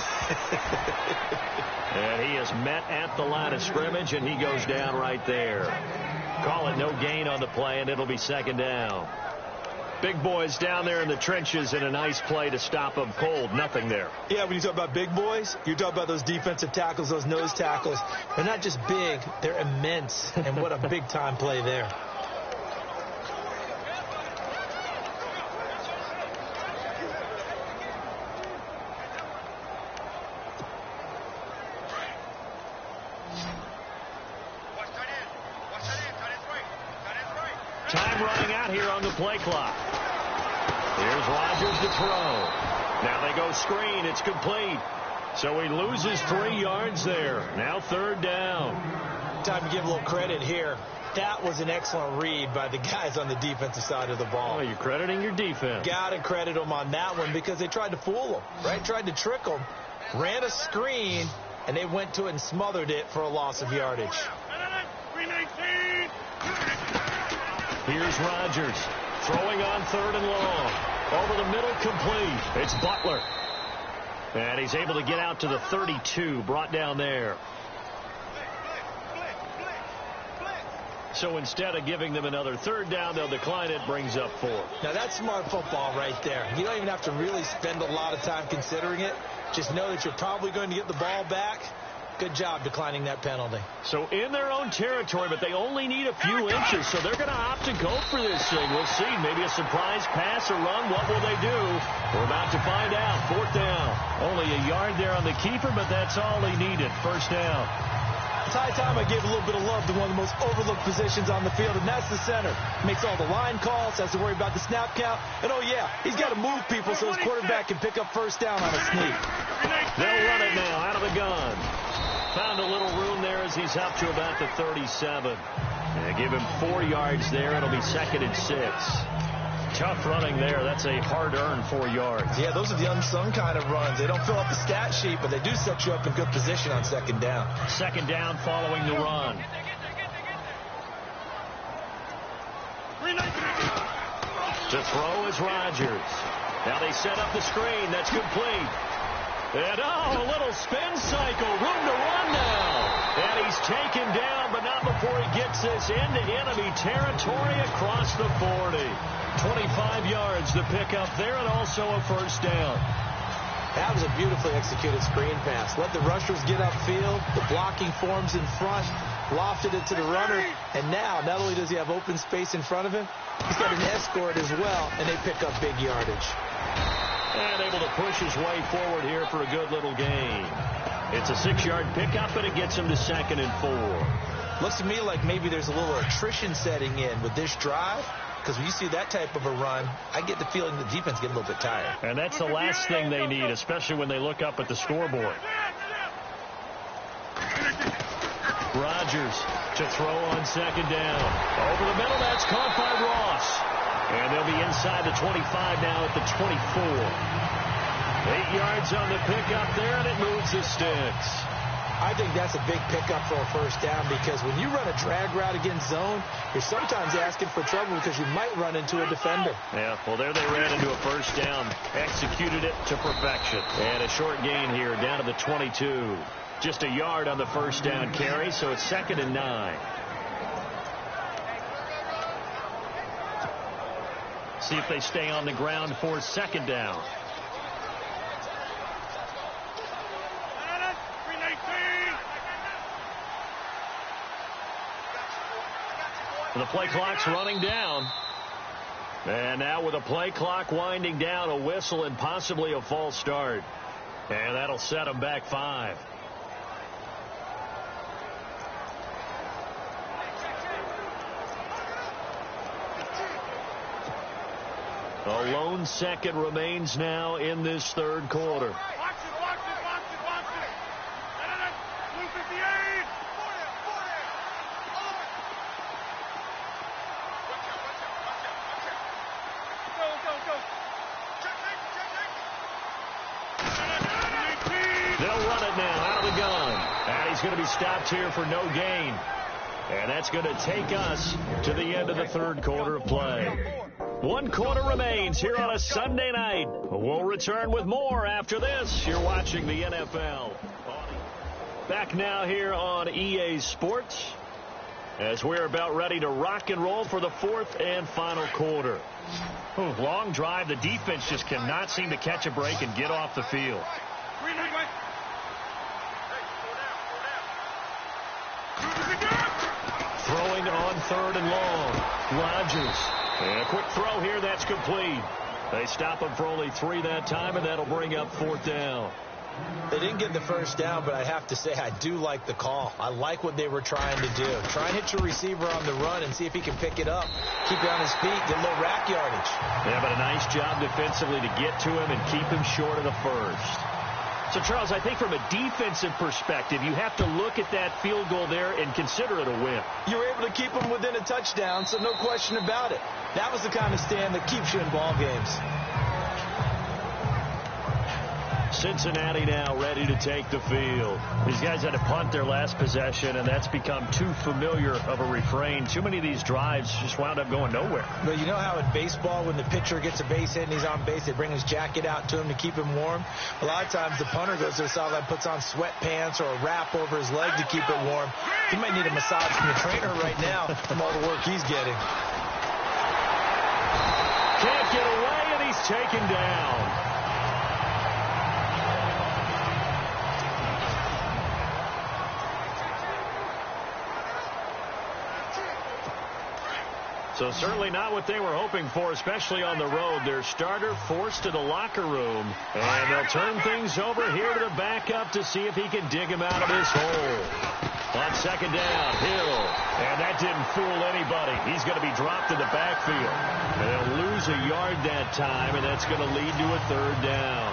And he is met at the line of scrimmage, and he goes down right there. Call it no gain on the play, and it'll be second down. Big boys down there in the trenches in a nice play to stop them cold. Nothing there. Yeah, when you talk about big boys, you talk about those defensive tackles, those nose tackles. They're not just big, they're immense. And what a big-time play there. Time running out here on the play clock. Here's Rodgers to throw. Now they go screen. It's complete. So he loses 3 yards there. Now third down. Time to give a little credit here. That was an excellent read by the guys on the defensive side of the ball. Oh, you're crediting your defense. Got to credit them on that one because they tried to fool them, right? Tried to trick them. Ran a screen, and they went to it and smothered it for a loss of yardage. Here's Rodgers throwing on 3rd and long. Over the middle, complete. It's Butler. And he's able to get out to the 32, brought down there. So instead of giving them another 3rd down, they'll decline it, brings up 4. Now that's smart football right there. You don't even have to really spend a lot of time considering it. Just know that you're probably going to get the ball back. Good job declining that penalty. So in their own territory, but they only need a few inches, so they're going to opt to go for this thing. We'll see. Maybe a surprise pass or run. What will they do? We're about to find out. 4th down. Only a yard there on the keeper, but that's all he needed. 1st down. It's high time I gave a little bit of love to one of the most overlooked positions on the field, and that's the center. Makes all the line calls, has to worry about the snap count, and oh yeah, he's got to move people so his quarterback can pick up 1st down on a sneak. They'll run it now out of the gun. Found a little room there as he's up to about the 37. And give him 4 yards there. It'll be 2nd and 6. Tough running there. That's a hard-earned 4 yards. Yeah, those are the unsung kind of runs. They don't fill up the stat sheet, but they do set you up in good position on 2nd down. 2nd down following the run. To throw is Rodgers. Now they set up the screen. That's complete. And a little spin cycle. Room to run now. And he's taken down, but not before he gets this into enemy territory across the 40. 25 yards to pick up there, and also a 1st down. That was a beautifully executed screen pass. Let the rushers get upfield. The blocking forms in front. Lofted it to the runner. And now, not only does he have open space in front of him, he's got an escort as well, and they pick up big yardage. And able to push his way forward here for a good little gain. It's a 6-yard pickup, and it gets him to 2nd and 4. Looks to me like maybe there's a little attrition setting in with this drive, because when you see that type of a run, I get the feeling the defense get a little bit tired. And that's the last thing they need, especially when they look up at the scoreboard. Rodgers to throw on second down. Over the middle, that's caught by Ross. And they'll be inside the 25 now at the 24. 8 yards on the pickup there, and it moves the sticks. I think that's a big pickup for a first down, because when you run a drag route against zone, you're sometimes asking for trouble because you might run into a defender. Yeah, well, there they ran into a first down. Executed it to perfection. And a short gain here down to the 22. Just a yard on the first down carry, so it's 2nd and 9. See if they stay on the ground for second down. The play clock's running down. And now with the play clock winding down, a whistle and possibly a false start. And that'll set them back 5. A lone second remains now in this third quarter. They'll run it now out of the gun. And he's going to be stopped here for no gain. And that's going to take us to the end of the third quarter of play. 1 quarter remains here on a Sunday night. We'll return with more after this. You're watching the NFL. Back now here on EA Sports as we're about ready to rock and roll for the fourth and final quarter. Long drive. The defense just cannot seem to catch a break and get off the field. Throwing on 3rd and long. Rodgers. And a quick throw here, that's complete. They stop him for only 3 that time, and that'll bring up 4th down. They didn't get the first down, but I have to say I do like the call. I like what they were trying to do. Try and hit your receiver on the run and see if he can pick it up. Keep it on his feet, get a little rack yardage. Yeah, but a nice job defensively to get to him and keep him short of the first. So, Charles, I think from a defensive perspective, you have to look at that field goal there and consider it a win. You were able to keep them within a touchdown, so no question about it. That was the kind of stand that keeps you in ball games. Cincinnati now ready to take the field. These guys had to punt their last possession, and that's become too familiar of a refrain. Too many of these drives just wound up going nowhere. But you know how in baseball, when the pitcher gets a base hit and he's on base, they bring his jacket out to him to keep him warm? A lot of times the punter goes to the sideline, puts on sweatpants or a wrap over his leg to keep it warm. He might need a massage from the trainer right now from all the work he's getting. Can't get away, and he's taken down. So certainly not what they were hoping for, especially on the road. Their starter forced to the locker room, and they'll turn things over here to the backup to see if he can dig him out of this hole. On second down, Hill, and that didn't fool anybody. He's going to be dropped in the backfield. And they'll lose a yard that time, and that's going to lead to a 3rd down.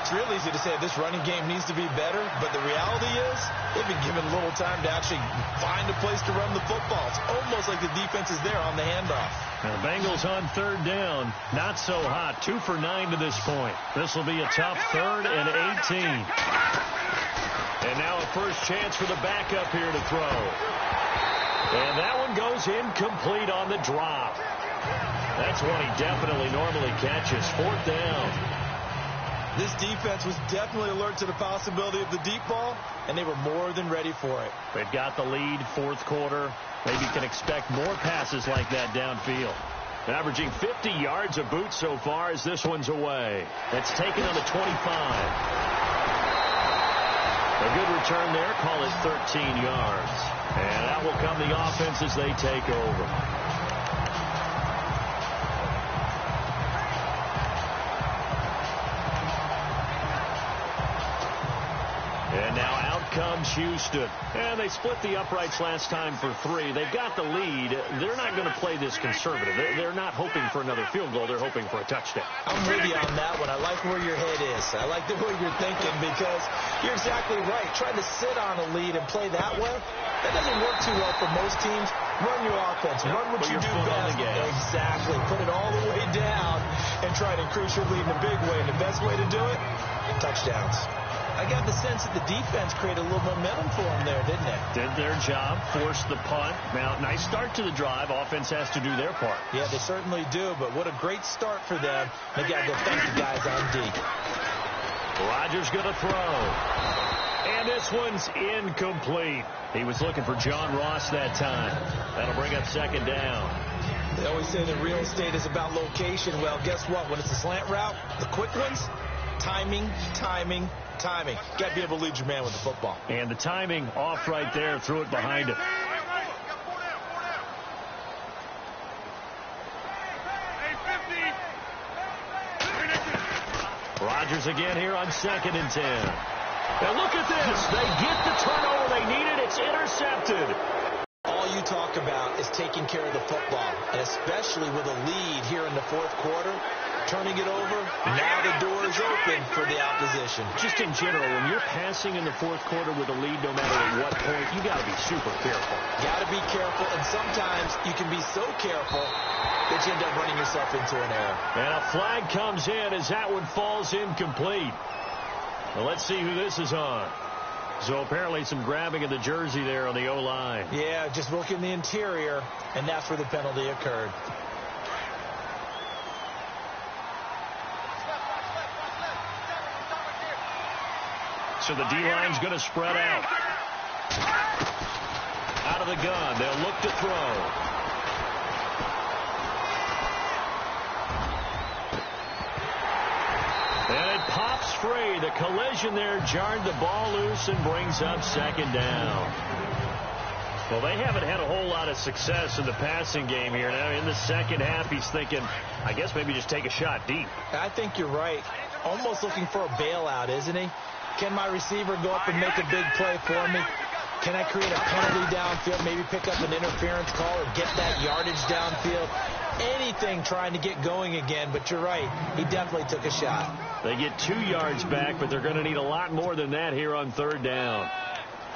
It's real easy to say this running game needs to be better, but the reality is they've been given little time to actually find a place to run the football. It's almost like the defense is there on the handoff. Now, the Bengals on 3rd down. Not so hot. 2 for 9 to this point. This will be a tough 3rd and 18. And now a first chance for the backup here to throw. And that one goes incomplete on the drop. That's one he definitely normally catches. 4th down. This defense was definitely alert to the possibility of the deep ball, and they were more than ready for it. They've got the lead, 4th quarter. Maybe can expect more passes like that downfield. Averaging 50 yards a boot so far as this one's away. That's taken on the 25. A good return there. Call it 13 yards. And out will come the offense as they take over. And now out comes Houston. And they split the uprights last time for 3. They've got the lead. They're not going to play this conservative. They're not hoping for another field goal. They're hoping for a touchdown. I'm with you on that one. I like where your head is. I like the way you're thinking because you're exactly right. Trying to sit on a lead and play that way, that doesn't work too well for most teams. Run your offense. Run what you do best. Exactly. Put it all the way down and try to increase your lead in a big way. And the best way to do it, touchdowns. I got the sense that the defense created a little momentum for them there, didn't they? Did their job, forced the punt. Now, nice start to the drive. Offense has to do their part. Yeah, they certainly do, but what a great start for them. They got to go thank the guys on D. Rodgers going to throw. And this one's incomplete. He was looking for John Ross that time. That'll bring up second down. They always say that real estate is about location. Well, guess what? When it's a slant route, the quick ones, timing. Got to be able to lead your man with the football. And the timing off right there. Threw it behind him. Rodgers again here on 2nd and 10. Now look at this. They get the turnover they needed. It's intercepted. All you talk about is taking care of the football, and especially with a lead here in the 4th quarter, turning it over, now the door is open for the opposition. Just in general, when you're passing in the 4th quarter with a lead, no matter at what point, you got to be super careful. Got to be careful, and sometimes you can be so careful that you end up running yourself into an error. And a flag comes in as that one falls incomplete. Well, let's see who this is on. So apparently some grabbing of the jersey there on the O-line. Yeah, just working the interior, and that's where the penalty occurred. So the D-line's going to spread out. Out of the gun. They'll look to throw. And it pops free. The collision there jarred the ball loose and brings up second down. Well, they haven't had a whole lot of success in the passing game here. Now, in the second half, he's thinking, I guess maybe just take a shot deep. I think you're right. Almost looking for a bailout, isn't he? Can my receiver go up and make a big play for me? Can I create a penalty downfield, maybe pick up an interference call or get that yardage downfield? Anything trying to get going again, but you're right. He definitely took a shot. They get 2 yards back, but they're going to need a lot more than that here on 3rd down.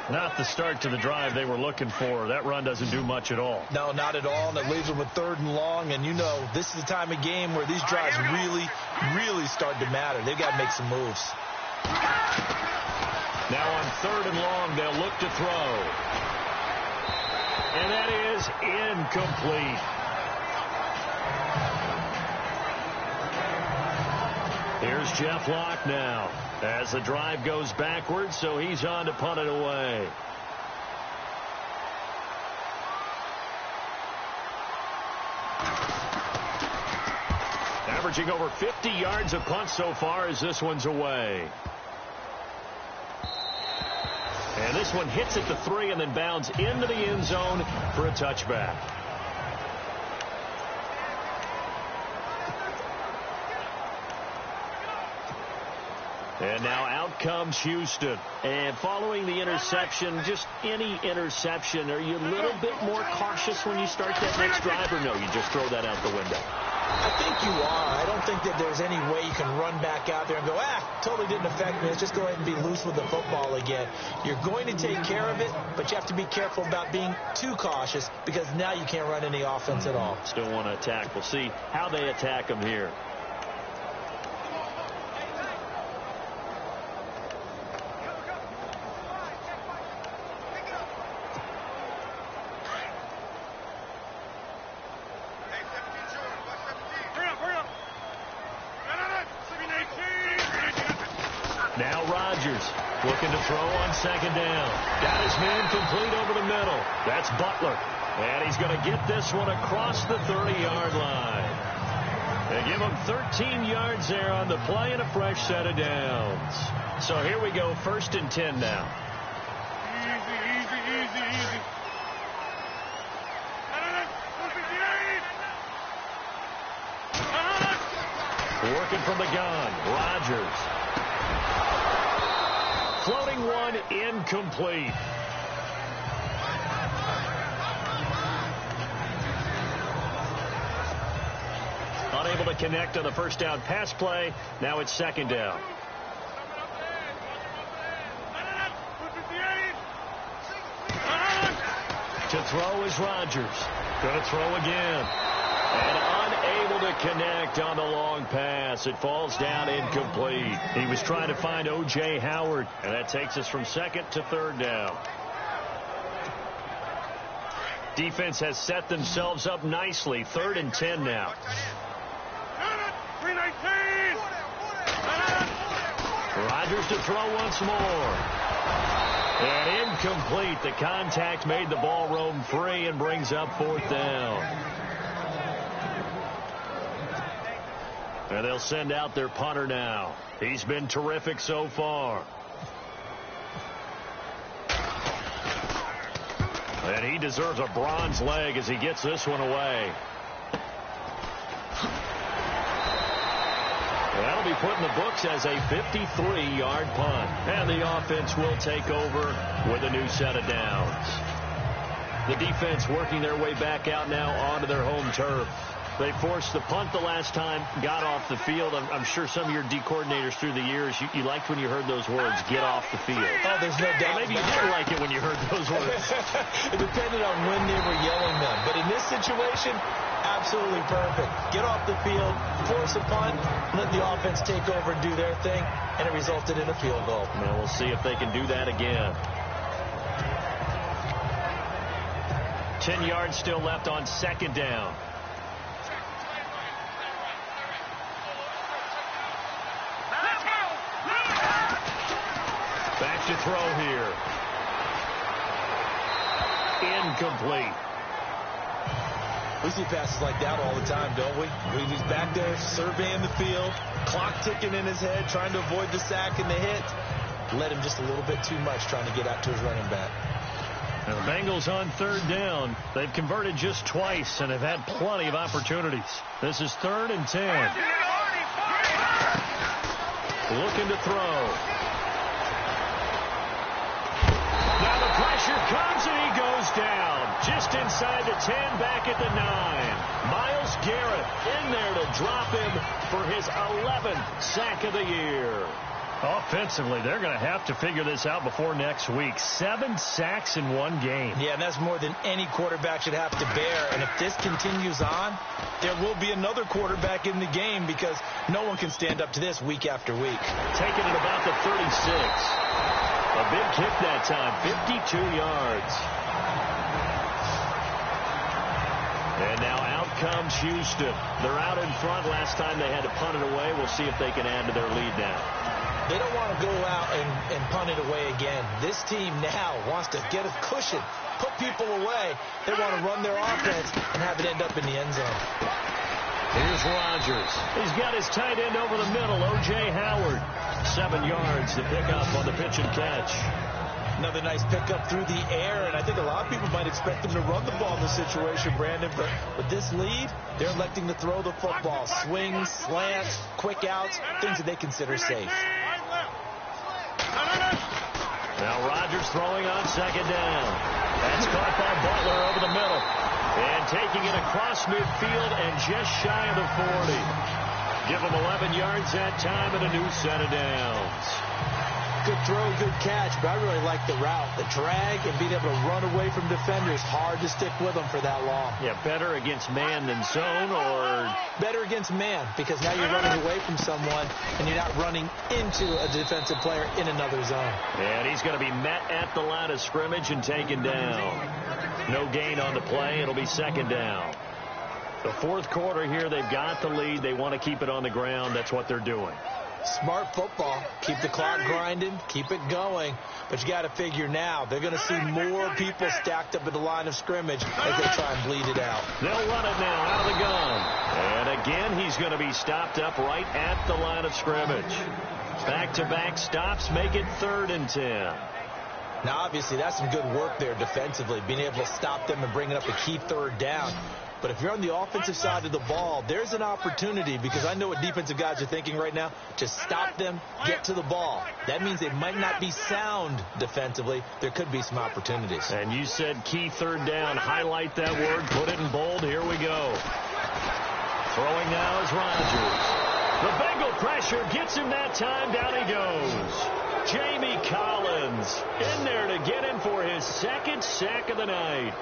Not the start to the drive they were looking for. That run doesn't do much at all. No, not at all, and it leaves them with 3rd and long, and you know this is the time of game where these drives really start to matter. They've got to make some moves. Now on 3rd and long, they'll look to throw. And that is incomplete. Here's Jeff Locke now as the drive goes backwards, so he's on to punt it away. Averaging over 50 yards a punt so far as this one's away. And this one hits at the 3 and then bounds into the end zone for a touchback. And now out comes Houston. And following the interception, just any interception, are you a little bit more cautious when you start that next drive, or no, you just throw that out the window? I think you are. I don't think that there's any way you can run back out there and go, totally didn't affect me. Let's just go ahead and be loose with the football again. You're going to take care of it, but you have to be careful about being too cautious because now you can't run any offense at all. Still want to attack. We'll see how they attack them here. Now Rodgers looking to throw on 2nd down. Got his man complete over the middle. That's Butler. And he's going to get this one across the 30-yard line. They give him 13 yards there on the play and a fresh set of downs. So here we go, 1st and 10 now. Easy. Working from the gun, Rodgers. Floating one, incomplete. Unable to connect on the first down pass play. Now it's second down. To throw is Rodgers. Going to throw again. And unable to connect on the long pass. It falls down incomplete. He was trying to find O.J. Howard. And that takes us from second to third down. Defense has set themselves up nicely. 3rd and 10 now. Rodgers to throw once more. And incomplete. The contact made the ball roam free and brings up 4th down. And they'll send out their punter now. He's been terrific so far. And he deserves a bronze leg as he gets this one away. That'll be put in the books as a 53-yard punt. And the offense will take over with a new set of downs. The defense working their way back out now onto their home turf. They forced the punt the last time, got off the field. I'm sure some of your D coordinators through the years, you liked when you heard those words, get off the field. Oh, there's no doubt. Maybe you didn't like it when you heard those words. It depended on when they were yelling them. But in this situation, absolutely perfect. Get off the field, force a punt, let the offense take over and do their thing, and it resulted in a field goal. Well, we'll see if they can do that again. 10 yards still left on second down. Back to throw here. Incomplete. We see passes like that all the time, don't we? He's back there surveying the field, clock ticking in his head, trying to avoid the sack and the hit. Led him just a little bit too much trying to get out to his running back. Now the Bengals on 3rd down. They've converted just twice and have had plenty of opportunities. This is 3rd and 10. Looking to throw. Now the pressure comes and he goes down. Just inside the 10, back at the 9. Myles Garrett in there to drop him for his 11th sack of the year. Offensively, they're going to have to figure this out before next week. 7 sacks in one game. Yeah, and that's more than any quarterback should have to bear. And if this continues on, there will be another quarterback in the game because no one can stand up to this week after week. Taking it about the 36. A big kick that time, 52 yards. And now out comes Houston. They're out in front. Last time they had to punt it away. We'll see if they can add to their lead now. They don't want to go out and punt it away again. This team now wants to get a cushion, put people away. They want to run their offense and have it end up in the end zone. Here's Rodgers. He's got his tight end over the middle, O.J. Howard. 7 yards to pick up on the pitch and catch. Another nice pickup through the air, and I think a lot of people might expect them to run the ball in this situation, Brandon, but with this lead, they're electing to throw the football. Swings, slants, quick outs, things that they consider safe. Now Rodgers throwing on second down. That's caught by Butler over the middle. And taking it across midfield and just shy of the 40. Give them 11 yards that time and a new set of downs. Good throw, good catch, but I really like the route. The drag and being able to run away from defenders. Hard to stick with them for that long. Yeah, better against man than zone, or better against man, because now you're running away from someone and you're not running into a defensive player in another zone. And he's going to be met at the line of scrimmage and taken down. No gain on the play. It'll be second down. The 4th quarter here, they've got the lead. They want to keep it on the ground. That's what they're doing. Smart football. Keep the clock grinding. Keep it going. But you got to figure now, they're going to see more people stacked up at the line of scrimmage as they try and bleed it out. They'll run it now out of the gun. And again, he's going to be stopped up right at the line of scrimmage. Back-to-back stops make it 3rd and 10. Now, obviously, that's some good work there defensively, being able to stop them and bring it up a key 3rd down. But if you're on the offensive side of the ball, there's an opportunity, because I know what defensive guys are thinking right now. Just stop them, get to the ball. That means they might not be sound defensively. There could be some opportunities. And you said key third down. Highlight that word. Put it in bold. Here we go. Throwing now is Rodgers. The Bengal pressure gets him that time. Down he goes. Jamie Collins in there to get him for his second sack of the night.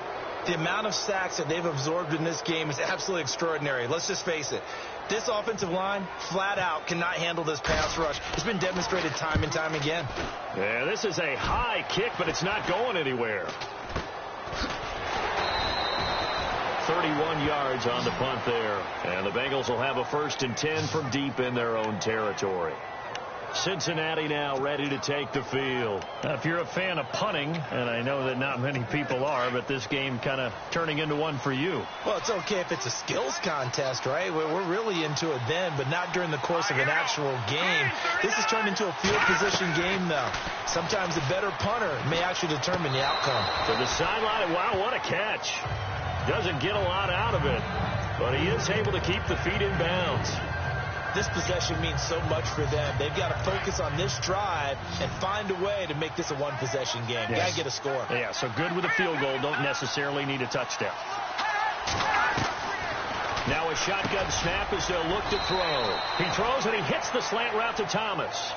The amount of sacks that they've absorbed in this game is absolutely extraordinary. Let's just face it. This offensive line, flat out, cannot handle this pass rush. It's been demonstrated time and time again. Yeah, this is a high kick, but it's not going anywhere. 31 yards on the punt there. And the Bengals will have a 1st and 10 from deep in their own territory. Cincinnati now ready to take the field. Now, if you're a fan of punting, and I know that not many people are, but this game kind of turning into one for you. Well, it's okay if it's a skills contest, right? We're really into it then, but not during the course of an actual game. This has turned into a field position game, though. Sometimes the better punter may actually determine the outcome. To the sideline. Wow, what a catch. Doesn't get a lot out of it, but he is able to keep the feet in bounds. This possession means so much for them. They've got to focus on this drive and find a way to make this a one-possession game. Yes. Got to get a score. Yeah, so good with a field goal. Don't necessarily need a touchdown. Now a shotgun snap as they'll look to throw. He throws and he hits the slant route to Thomas.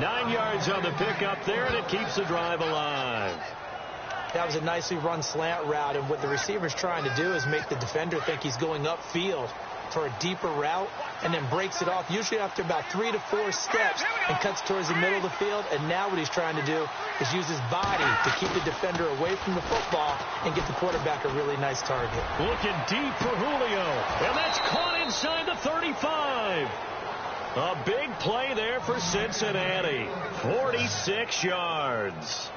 9 yards on the pickup there, and it keeps the drive alive. That was a nicely run slant route, and what the receiver's trying to do is make the defender think he's going upfield for a deeper route, and then breaks it off, usually after about 3 to 4 steps, and cuts towards the middle of the field. And now what he's trying to do is use his body to keep the defender away from the football and get the quarterback a really nice target. Looking deep for Julio, and that's caught inside the 35. A big play there for Cincinnati. 46 yards.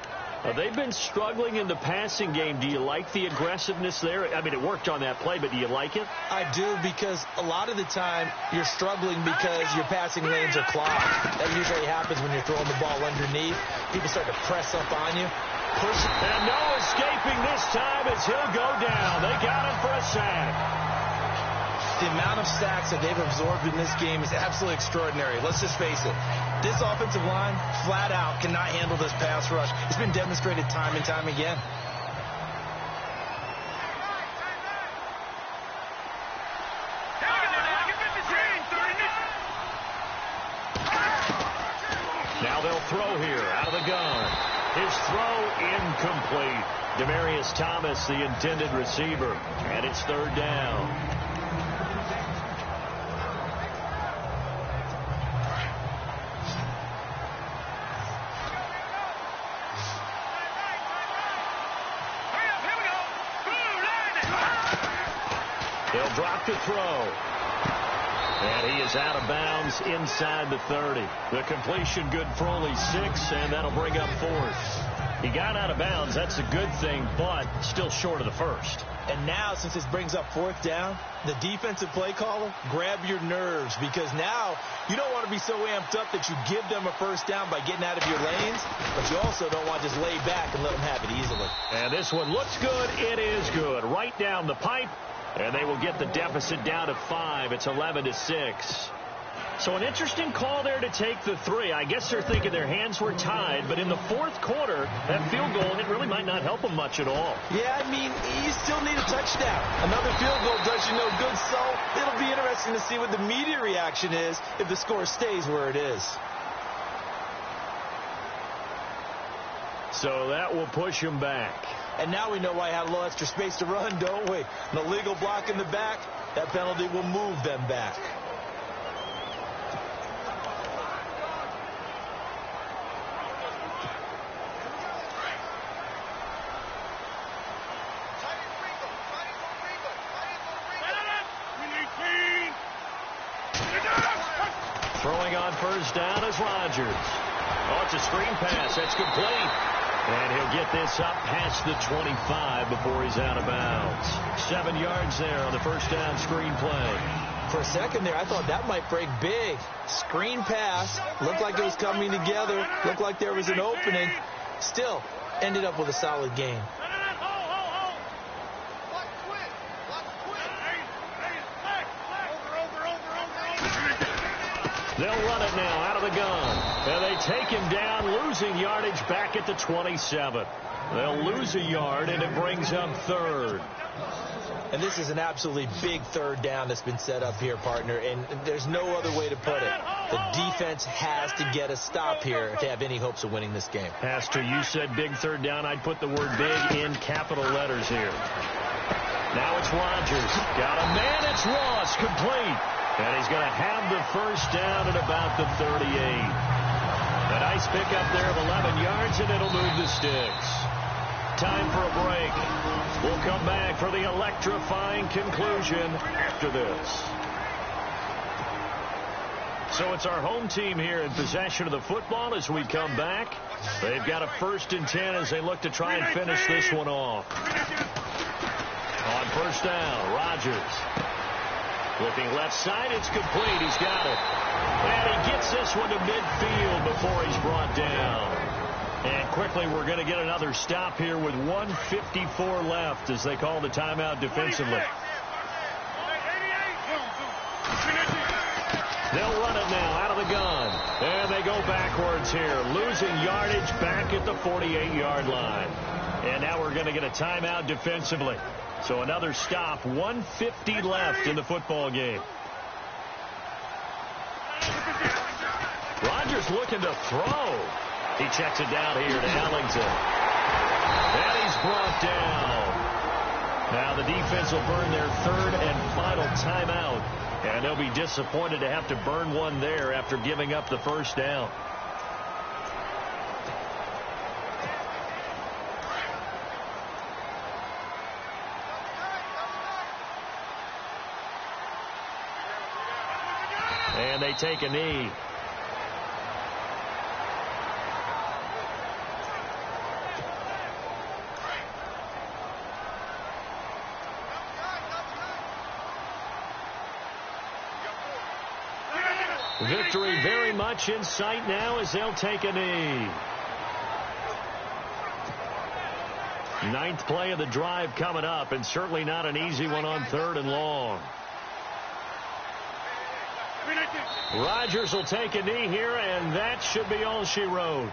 They've been struggling in the passing game. Do you like the aggressiveness there? I mean, it worked on that play, but do you like it? I do, because a lot of the time you're struggling because your passing lanes are clogged. That usually happens when you're throwing the ball underneath. People start to press up on you. Push. And no escaping this time as he'll go down. They got him for a sack. The amount of sacks that they've absorbed in this game is absolutely extraordinary. Let's just face it. This offensive line, flat out, cannot handle this pass rush. It's been demonstrated time and time again. Now they'll throw here out of the gun. His throw incomplete. Demaryius Thomas, the intended receiver. And it's 3rd down. They'll drop to throw. And he is out of bounds inside the 30. The completion good for only 6, and that'll bring up 4th. He got out of bounds. That's a good thing, but still short of the 1st. And now, since this brings up 4th down, the defensive play caller, grab your nerves, because now you don't want to be so amped up that you give them a 1st down by getting out of your lanes, but you also don't want to just lay back and let them have it easily. And this one looks good. It is good. Right down the pipe. And they will get the deficit down to 5. It's 11-6. So an interesting call there to take the 3. I guess they're thinking their hands were tied, but in the 4th quarter, that field goal, it really might not help them much at all. Yeah, I mean, you still need a touchdown. Another field goal does you no good, so it'll be interesting to see what the media reaction is if the score stays where it is. So that will push him back. And now we know why I had a little extra space to run, don't we? An illegal block in the back, that penalty will move them back. Throwing on 1st down is Rodgers. Oh, it's a screen pass. That's complete. And he'll get this up past the 25 before he's out of bounds. 7 yards there on the 1st down screen play. For a second there, I thought that might break big. Screen pass. Looked like it was coming together. Looked like there was an opening. Still, ended up with a solid game. They'll run it now out of the gun. And they take him down, losing yardage back at the 27. They'll lose a yard, and it brings up third. And this is an absolutely big third down that's been set up here, partner, and there's no other way to put it. The defense has to get a stop here to have any hopes of winning this game. Has to. You said big third down. I'd put the word big in capital letters here. Now it's Rodgers. Got a man. It's Ross. Complete. And he's going to have the first down at about the 38. A nice pickup there of 11 yards, and it'll move the sticks. Time for a break. We'll come back for the electrifying conclusion after this. So it's our home team here in possession of the football as we come back. They've got a 1st and 10 as they look to try and finish this one off. On first down, Rodgers. Looking left side, it's complete. He's got it. And he gets this one to midfield before he's brought down. And quickly, we're going to get another stop here with 1:54 left as they call the timeout defensively. They'll run it now out of the gun. And they go backwards here, losing yardage back at the 48-yard line. And now we're going to get a timeout defensively. So another stop, 1:50 left in the football game. Rodgers looking to throw. He checks it down here to Ellington. And he's brought down. Now the defense will burn their 3rd and final timeout. And they'll be disappointed to have to burn one there after giving up the first down. And they take a knee. Victory very much in sight now as they'll take a knee. 9th play of the drive coming up, and certainly not an easy one on 3rd and long. Rodgers will take a knee here, and that should be all she wrote.